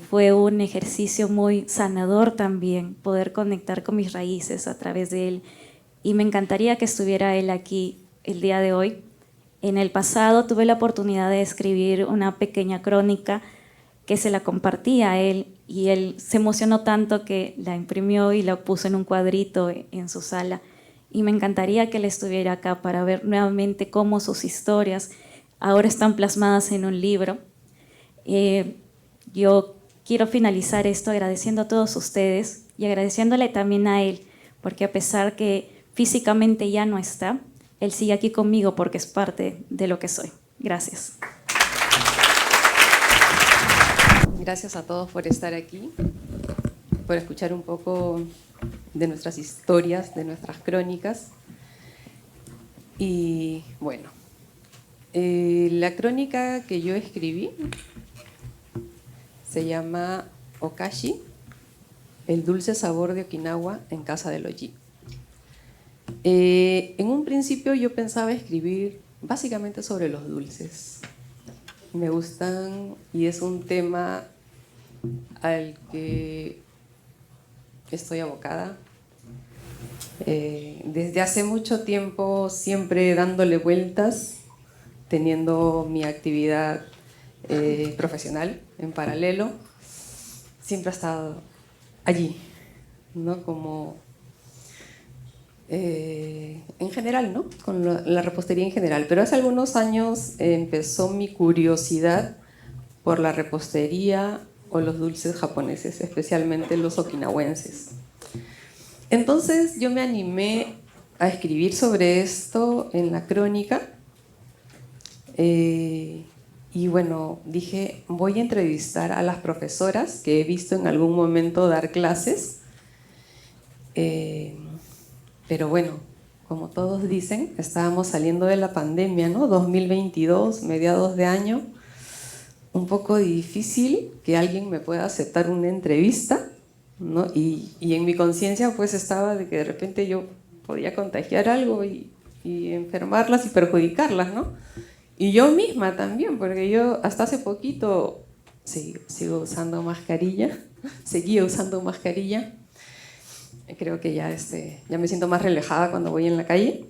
Fue un ejercicio muy sanador también, poder conectar con mis raíces a través de él. Y me encantaría que estuviera él aquí el día de hoy. En el pasado tuve la oportunidad de escribir una pequeña crónica que se la compartí a él y él se emocionó tanto que la imprimió y la puso en un cuadrito en su sala. Y me encantaría que él estuviera acá para ver nuevamente cómo sus historias ahora están plasmadas en un libro. Yo quiero finalizar esto agradeciendo a todos ustedes y agradeciéndole también a él, porque a pesar que físicamente ya no está, él sigue aquí conmigo porque es parte de lo que soy. Gracias. Gracias a todos por estar aquí, por escuchar un poco de nuestras historias, de nuestras crónicas. Y bueno, la crónica que yo escribí se llama Okashi, el dulce sabor de Okinawa en casa del Oji. En un principio yo pensaba escribir básicamente sobre los dulces. Me gustan y es un tema al que estoy abocada. Desde hace mucho tiempo siempre dándole vueltas, teniendo mi actividad profesional en paralelo, siempre ha estado allí, ¿no? Como en general, ¿no? Con la repostería en general. Pero hace algunos años empezó mi curiosidad por la repostería o los dulces japoneses, especialmente los okinawenses. Entonces yo me animé a escribir sobre esto en la crónica. Y bueno, dije, voy a entrevistar a las profesoras que he visto en algún momento dar clases. Pero bueno, como todos dicen, estábamos saliendo de la pandemia, ¿no? 2022, mediados de año. Un poco difícil que alguien me pueda aceptar una entrevista, ¿no? Y en mi conciencia pues estaba de que de repente yo podía contagiar algo y enfermarlas y perjudicarlas, ¿no? Y yo misma también, porque yo hasta hace poquito sigo usando mascarilla, seguía usando mascarilla. Creo que ya me siento más relajada cuando voy en la calle.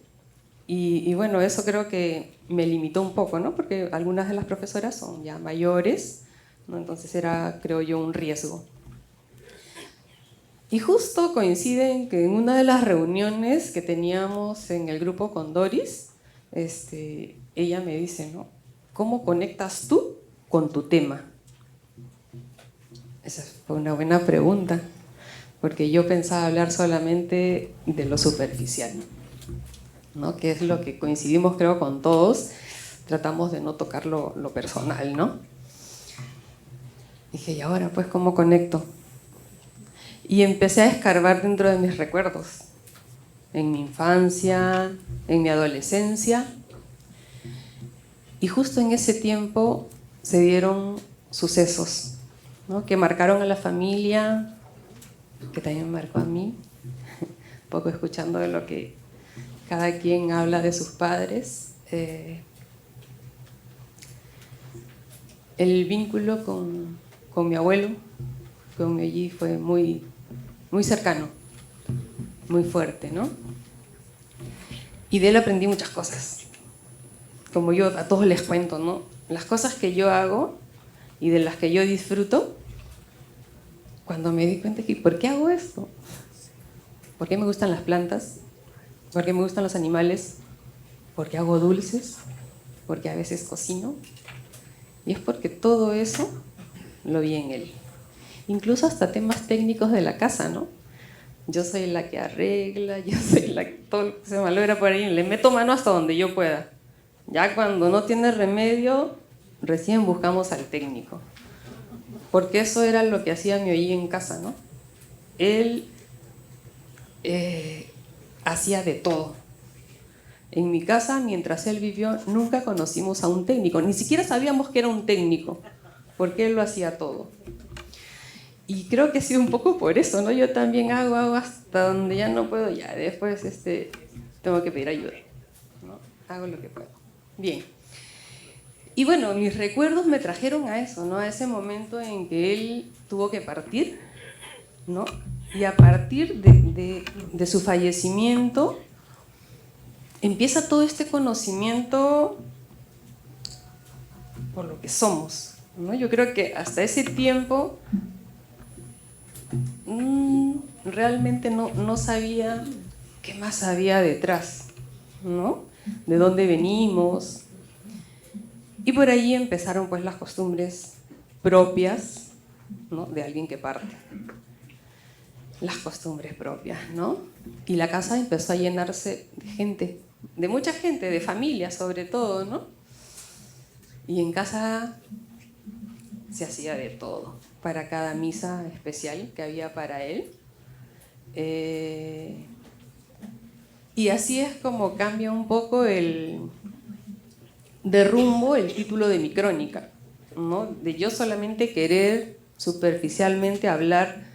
Y bueno, eso creo que me limitó un poco, ¿no? Porque algunas de las profesoras son ya mayores, ¿no? Entonces era, creo yo, un riesgo. Y justo coinciden que en una de las reuniones que teníamos en el grupo con Doris, ella me dice, ¿no? ¿Cómo conectas tú con tu tema? Esa fue una buena pregunta, porque yo pensaba hablar solamente de lo superficial, ¿no? Que es lo que coincidimos, creo, con todos. Tratamos de no tocar lo personal, ¿no? Dije, ¿y ahora pues cómo conecto? Y empecé a escarbar dentro de mis recuerdos, en mi infancia, en mi adolescencia. Y justo en ese tiempo se dieron sucesos, ¿no? Que marcaron a la familia, que también marcó a mí, un poco escuchando de lo que cada quien habla de sus padres. El vínculo con mi abuelo, con mi allí, fue muy cercano, muy fuerte, ¿no? Y de él aprendí muchas cosas. Como yo a todos les cuento, ¿no? Las cosas que yo hago y de las que yo disfruto, cuando me di cuenta que ¿por qué hago esto? ¿Por qué me gustan las plantas? ¿Por qué me gustan los animales? ¿Por qué hago dulces? ¿Por qué a veces cocino? Y es porque todo eso lo vi en él. Incluso hasta temas técnicos de la casa, ¿no? Yo soy la que arregla, yo soy la que todo lo que se malogra por ahí, le meto mano hasta donde yo pueda. Ya cuando no tiene remedio, recién buscamos al técnico. Porque eso era lo que hacía mi oí en casa, ¿no? Él hacía de todo. En mi casa, mientras él vivió, nunca conocimos a un técnico. Ni siquiera sabíamos que era un técnico. porque él lo hacía todo. Y creo que ha sido un poco por eso, ¿no? Yo también hago hasta donde ya no puedo, ya después tengo que pedir ayuda, ¿no? Hago lo que puedo. Bien. Y bueno, mis recuerdos me trajeron a eso, ¿no? A ese momento en que él tuvo que partir, ¿no? Y a partir de su fallecimiento empieza todo este conocimiento por lo que somos, ¿no? Yo creo que hasta ese tiempo realmente no sabía qué más había detrás, ¿no? De dónde venimos. Y por ahí empezaron pues las costumbres propias, ¿no? De alguien que parte. Las costumbres propias, ¿no? Y la casa empezó a llenarse de gente, de mucha gente, de familia sobre todo, ¿no? Y en casa se hacía de todo, para cada misa especial que había para él. Y así es como cambia un poco de rumbo el título de mi crónica, ¿no? De yo solamente querer superficialmente hablar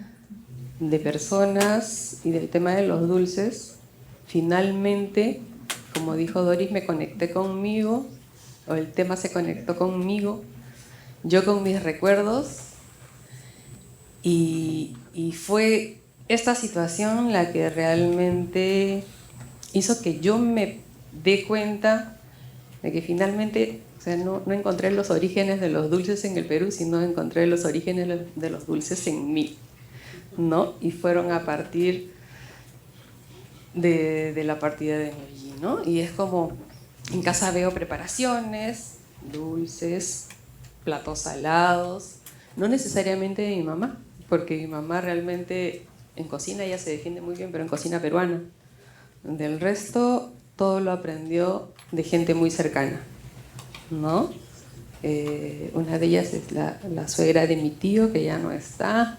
de personas y del tema de los dulces. Finalmente, como dijo Doris, me conecté conmigo, o el tema se conectó conmigo, yo con mis recuerdos, y fue esta situación la que realmente hizo que yo me dé cuenta de que finalmente, o sea, no encontré los orígenes de los dulces en el Perú, sino encontré los orígenes de los dulces en mí, ¿no? Y fueron a partir de la partida de Noyi, ¿no? Y es como, en casa veo preparaciones, dulces, platos salados, no necesariamente de mi mamá, porque mi mamá realmente en cocina ella se defiende muy bien, pero en cocina peruana. Del resto, todo lo aprendió de gente muy cercana, ¿no? Una de ellas es la suegra de mi tío, que ya no está,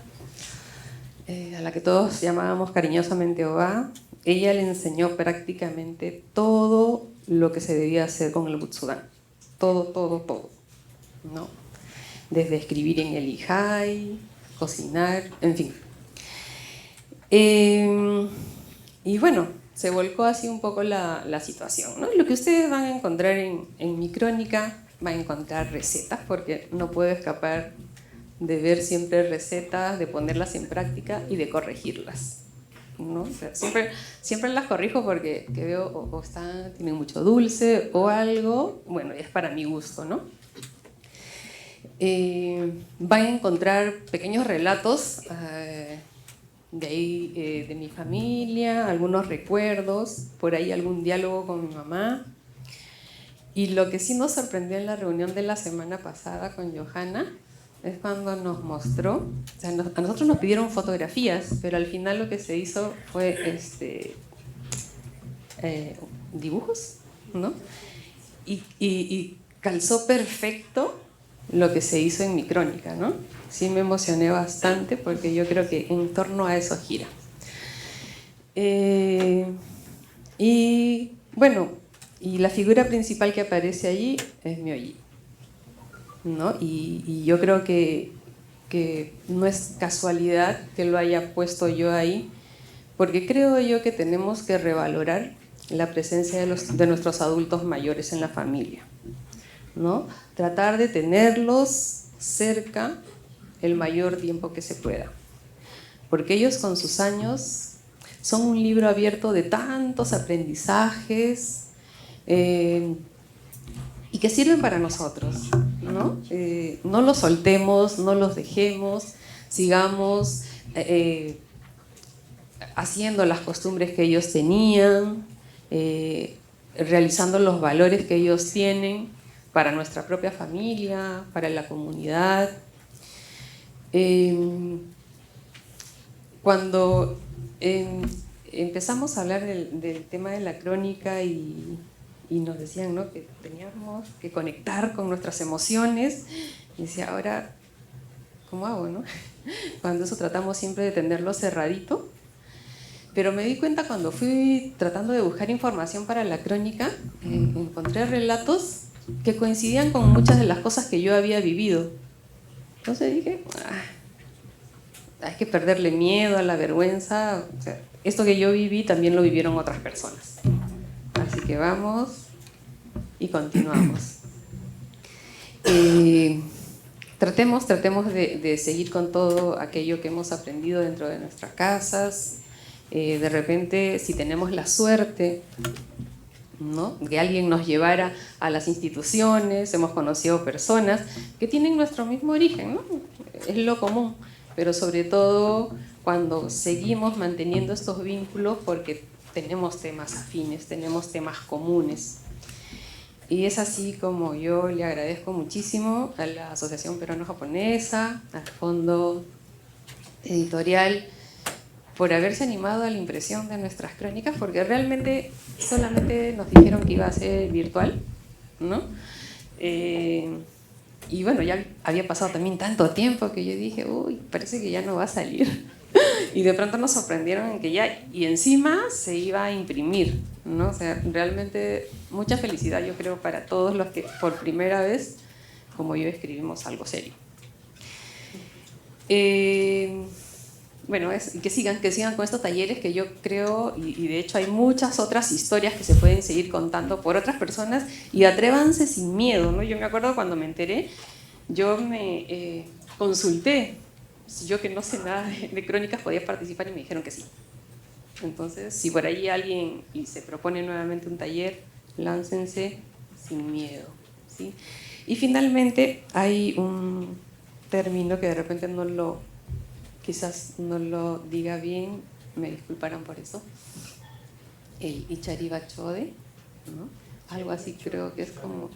a la que todos llamábamos cariñosamente Oba. Ella le enseñó prácticamente todo lo que se debía hacer con el butsudán. Todo, ¿no? Desde escribir en el ijai, cocinar, en fin. Y bueno, se volcó así un poco la situación, ¿no? Lo que ustedes van a encontrar en mi crónica, van a encontrar recetas, porque no puedo escapar de ver siempre recetas, de ponerlas en práctica y de corregirlas, ¿no? O sea, siempre las corrijo porque que veo o tienen mucho dulce o algo, bueno, es para mi gusto, ¿no? Van a encontrar pequeños relatos de ahí, de mi familia, algunos recuerdos, por ahí algún diálogo con mi mamá. Y lo que sí nos sorprendió en la reunión de la semana pasada con Johanna es cuando nos mostró, o sea, a nosotros nos pidieron fotografías, pero al final lo que se hizo fue dibujos, ¿no? Y calzó perfecto lo que se hizo en mi crónica, ¿no? Sí me emocioné bastante porque yo creo que en torno a eso gira. Y bueno, y la figura principal que aparece allí es mi Oyi, ¿no? Y yo creo que no es casualidad que lo haya puesto yo ahí, porque creo yo que tenemos que revalorar la presencia de nuestros adultos mayores en la familia, ¿no? Tratar de tenerlos cerca el mayor tiempo que se pueda, porque ellos con sus años son un libro abierto de tantos aprendizajes y que sirven para nosotros, ¿no? No los soltemos, no los dejemos, sigamos haciendo las costumbres que ellos tenían, realizando los valores que ellos tienen para nuestra propia familia, para la comunidad. Cuando empezamos a hablar del tema de la crónica y nos decían, ¿no?, que teníamos que conectar con nuestras emociones, y decía, ahora, ¿cómo hago, no? Cuando eso tratamos siempre de tenerlo cerradito. Pero me di cuenta cuando fui tratando de buscar información para la crónica, encontré relatos que coincidían con muchas de las cosas que yo había vivido, Entonces dije, hay que perderle miedo a la vergüenza. O sea, esto que yo viví también lo vivieron otras personas. Así que vamos y continuamos. Tratemos de seguir con todo aquello que hemos aprendido dentro de nuestras casas. De repente, si tenemos la suerte, ¿no?, que alguien nos llevara a las instituciones, hemos conocido personas que tienen nuestro mismo origen, ¿no? Es lo común, pero sobre todo cuando seguimos manteniendo estos vínculos porque tenemos temas afines, tenemos temas comunes. Y es así como yo le agradezco muchísimo a la Asociación Peruano-Japonesa, al Fondo Editorial, por haberse animado a la impresión de nuestras crónicas, porque realmente solamente nos dijeron que iba a ser virtual, ¿no? Y bueno, ya había pasado también tanto tiempo que yo dije, uy, parece que ya no va a salir. Y de pronto nos sorprendieron en que ya, y encima se iba a imprimir, ¿no? O sea, realmente mucha felicidad, yo creo, para todos los que por primera vez, como yo, escribimos algo serio. Bueno, que sigan con estos talleres que yo creo, y de hecho hay muchas otras historias que se pueden seguir contando por otras personas, y atrévanse sin miedo, ¿no? Yo me acuerdo cuando me enteré, yo me consulté si yo, que no sé nada de crónicas, podía participar, y me dijeron que sí. Entonces, si por ahí alguien y se propone nuevamente un taller, láncense sin miedo, ¿sí? Y finalmente hay un término que de repente quizás no lo diga bien, me disculparán por eso, el Ichariba Chode, ¿no? Algo así, creo que es como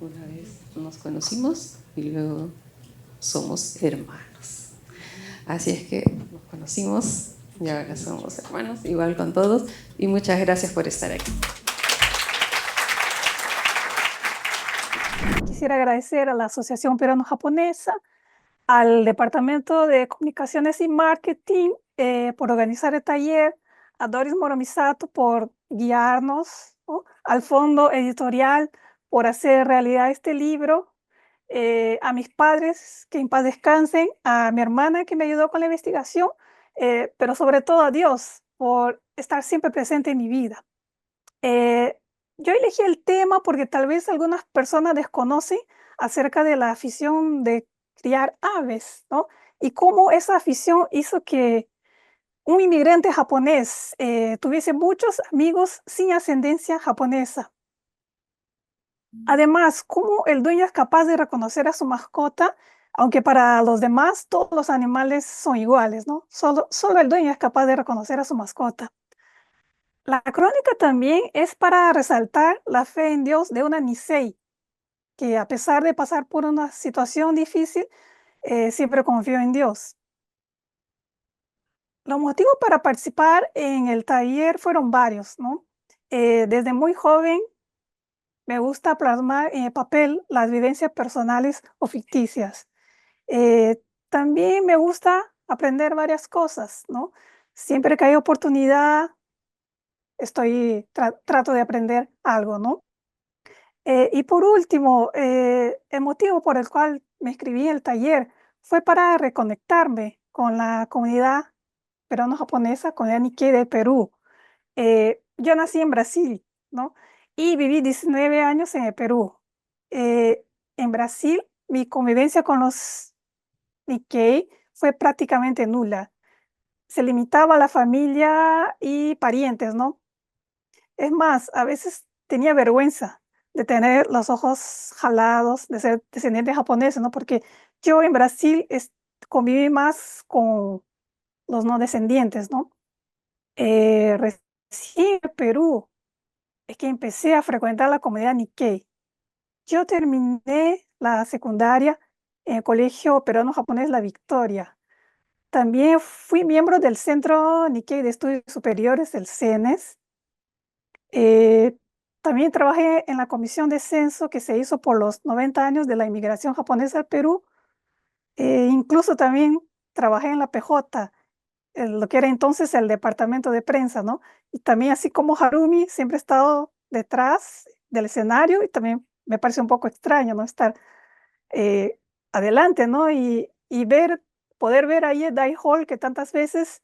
una vez nos conocimos y luego somos hermanos. Así es que nos conocimos y ahora somos hermanos, igual con todos, y muchas gracias por estar aquí. Quisiera agradecer a la Asociación Peruano-Japonesa, al Departamento de Comunicaciones y Marketing por organizar el taller, a Doris Moromisato por guiarnos, ¿no?, al Fondo Editorial por hacer realidad este libro, a mis padres, que en paz descansen, a mi hermana que me ayudó con la investigación, pero sobre todo a Dios por estar siempre presente en mi vida. Yo elegí el tema porque tal vez algunas personas desconocen acerca de la afición de criar aves, ¿no? Y cómo esa afición hizo que un inmigrante japonés tuviese muchos amigos sin ascendencia japonesa. Además, cómo el dueño es capaz de reconocer a su mascota, aunque para los demás todos los animales son iguales, ¿no? Solo el dueño es capaz de reconocer a su mascota. La crónica también es para resaltar la fe en Dios de una Nisei, que a pesar de pasar por una situación difícil, siempre confió en Dios. Los motivos para participar en el taller fueron varios, ¿no? Desde muy joven me gusta plasmar en el papel las vivencias personales o ficticias. También me gusta aprender varias cosas, ¿no? Siempre que hay oportunidad, trato de aprender algo, ¿no? Y por último, el motivo por el cual me inscribí en el taller fue para reconectarme con la comunidad peruano-japonesa, con el Nikkei del Perú. Yo nací en Brasil, ¿no? Y viví 19 años en el Perú. En Brasil, mi convivencia con los Nikkei fue prácticamente nula. Se limitaba a la familia y parientes, ¿no? Es más, a veces tenía vergüenza de tener los ojos jalados, de ser descendiente japonés, ¿no? Porque yo en Brasil conviví más con los no descendientes, ¿no? Recién en Perú es que empecé a frecuentar la comunidad Nikkei. Yo terminé la secundaria en el Colegio Peruano-Japonés La Victoria. También fui miembro del Centro Nikkei de Estudios Superiores, el CENES. También trabajé en la comisión de censo que se hizo por los 90 años de la inmigración japonesa al Perú. Incluso también trabajé en la PJ, lo que era entonces el departamento de prensa, ¿no? Y también, así como Harumi, siempre he estado detrás del escenario, y también me parece un poco extraño, ¿no?, estar adelante, ¿no? Y y poder ver ahí el Die Hall que tantas veces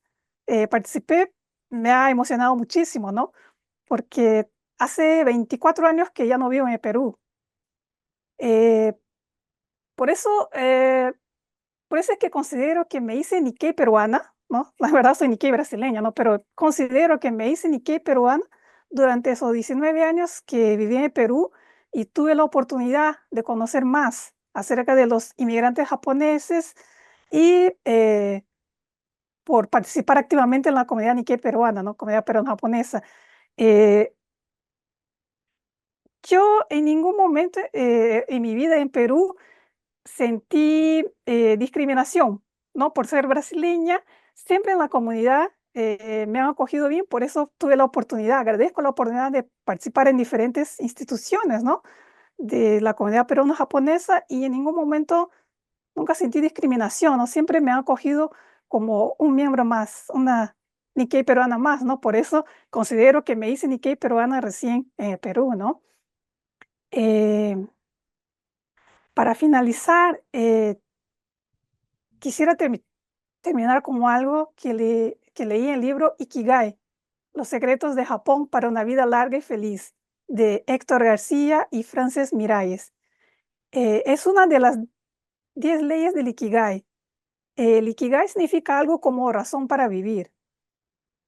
participé, me ha emocionado muchísimo, ¿no? Porque hace 24 años que ya no vivo en el Perú. Por eso es que considero que me hice Nikkei peruana, ¿no? La verdad soy Nikkei brasileña, ¿no? Pero considero que me hice Nikkei peruana durante esos 19 años que viví en el Perú y tuve la oportunidad de conocer más acerca de los inmigrantes japoneses y por participar activamente en la comunidad Nikkei peruana, ¿no? Comunidad peruano-japonesa. Yo en ningún momento en mi vida en Perú sentí discriminación, ¿no? Por ser brasileña, siempre en la comunidad me han acogido bien, por eso tuve la oportunidad, agradezco la oportunidad de participar en diferentes instituciones, ¿no? De la comunidad peruano-japonesa y en ningún momento nunca sentí discriminación, ¿no? Siempre me han acogido como un miembro más, una Nikkei peruana más, ¿no? Por eso considero que me hice Nikkei peruana recién en Perú, ¿no? Para finalizar, quisiera terminar con algo que leí en el libro Ikigai, Los secretos de Japón para una vida larga y feliz, de Héctor García y Frances Miralles. Es una de las 10 leyes del Ikigai. El Ikigai significa algo como razón para vivir.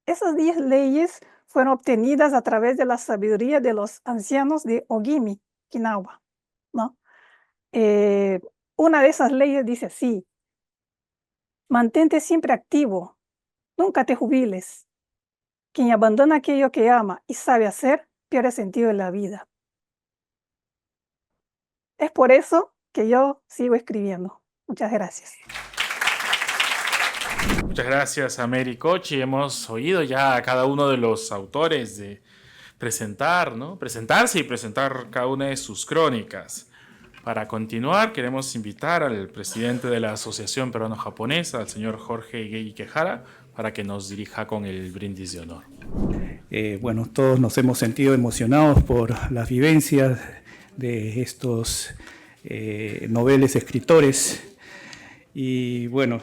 Esas 10 leyes fueron obtenidas a través de la sabiduría de los ancianos de Ogimi, Okinawa, ¿no? Una de esas leyes dice así: mantente siempre activo, nunca te jubiles. Quien abandona aquello que ama y sabe hacer, pierde sentido en la vida. Es por eso que yo sigo escribiendo. Muchas gracias. Muchas gracias a Mary Kochi. Hemos oído ya a cada uno de los autores de presentarse y presentar cada una de sus crónicas. Para continuar, queremos invitar al presidente de la Asociación Peruano-Japonesa, al señor Jorge Ikehara, para que nos dirija con el brindis de honor. Bueno, todos nos hemos sentido emocionados por las vivencias de estos noveles escritores. Y bueno,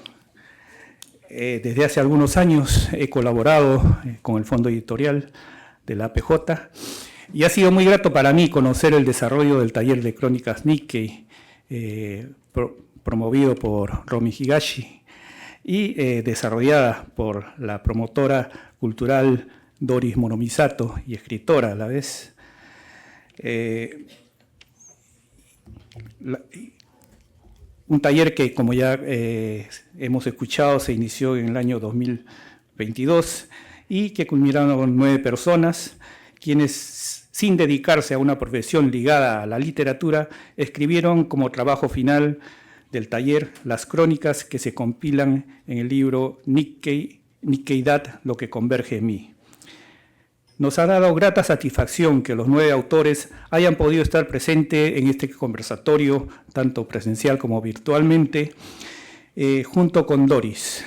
desde hace algunos años he colaborado con el Fondo Editorial de la APJ y ha sido muy grato para mí conocer el desarrollo del taller de crónicas Nikkei promovido por Romy Higashi y desarrollada por la promotora cultural Doris Moromisato y escritora a la vez. Un taller que, como ya hemos escuchado, se inició en el año 2022 y que culminaron con 9 personas, quienes, sin dedicarse a una profesión ligada a la literatura, escribieron como trabajo final del taller las crónicas que se compilan en el libro Nikkeidad, lo que converge en mí. Nos ha dado grata satisfacción que los 9 autores hayan podido estar presentes en este conversatorio, tanto presencial como virtualmente, junto con Doris.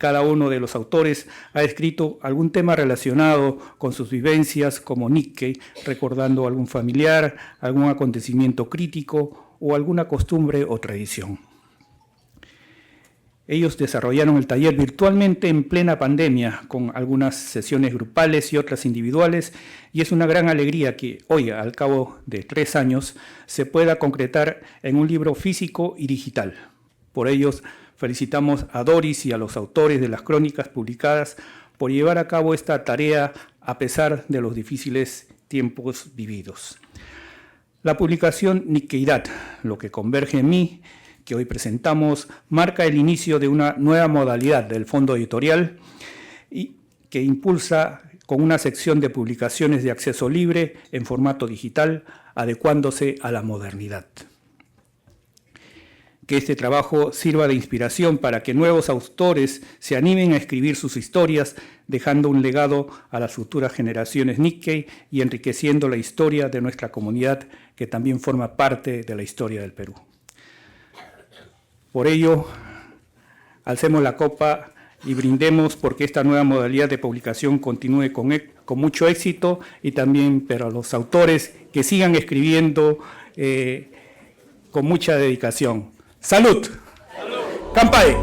Cada uno de los autores ha escrito algún tema relacionado con sus vivencias como Nikkei, recordando algún familiar, algún acontecimiento crítico o alguna costumbre o tradición. Ellos desarrollaron el taller virtualmente en plena pandemia, con algunas sesiones grupales y otras individuales, y es una gran alegría que hoy, al cabo de 3 años, se pueda concretar en un libro físico y digital. Por ellos, felicitamos a Doris y a los autores de las crónicas publicadas por llevar a cabo esta tarea a pesar de los difíciles tiempos vividos. La publicación Nikkeidad, lo que converge en mí, que hoy presentamos, marca el inicio de una nueva modalidad del Fondo Editorial y que impulsa con una sección de publicaciones de acceso libre en formato digital, adecuándose a la modernidad. Que este trabajo sirva de inspiración para que nuevos autores se animen a escribir sus historias, dejando un legado a las futuras generaciones Nikkei y enriqueciendo la historia de nuestra comunidad, que también forma parte de la historia del Perú. Por ello, alcemos la copa y brindemos porque esta nueva modalidad de publicación continúe con mucho éxito y también para los autores que sigan escribiendo con mucha dedicación. ¡Salud! ¡Salud! ¡Kanpai!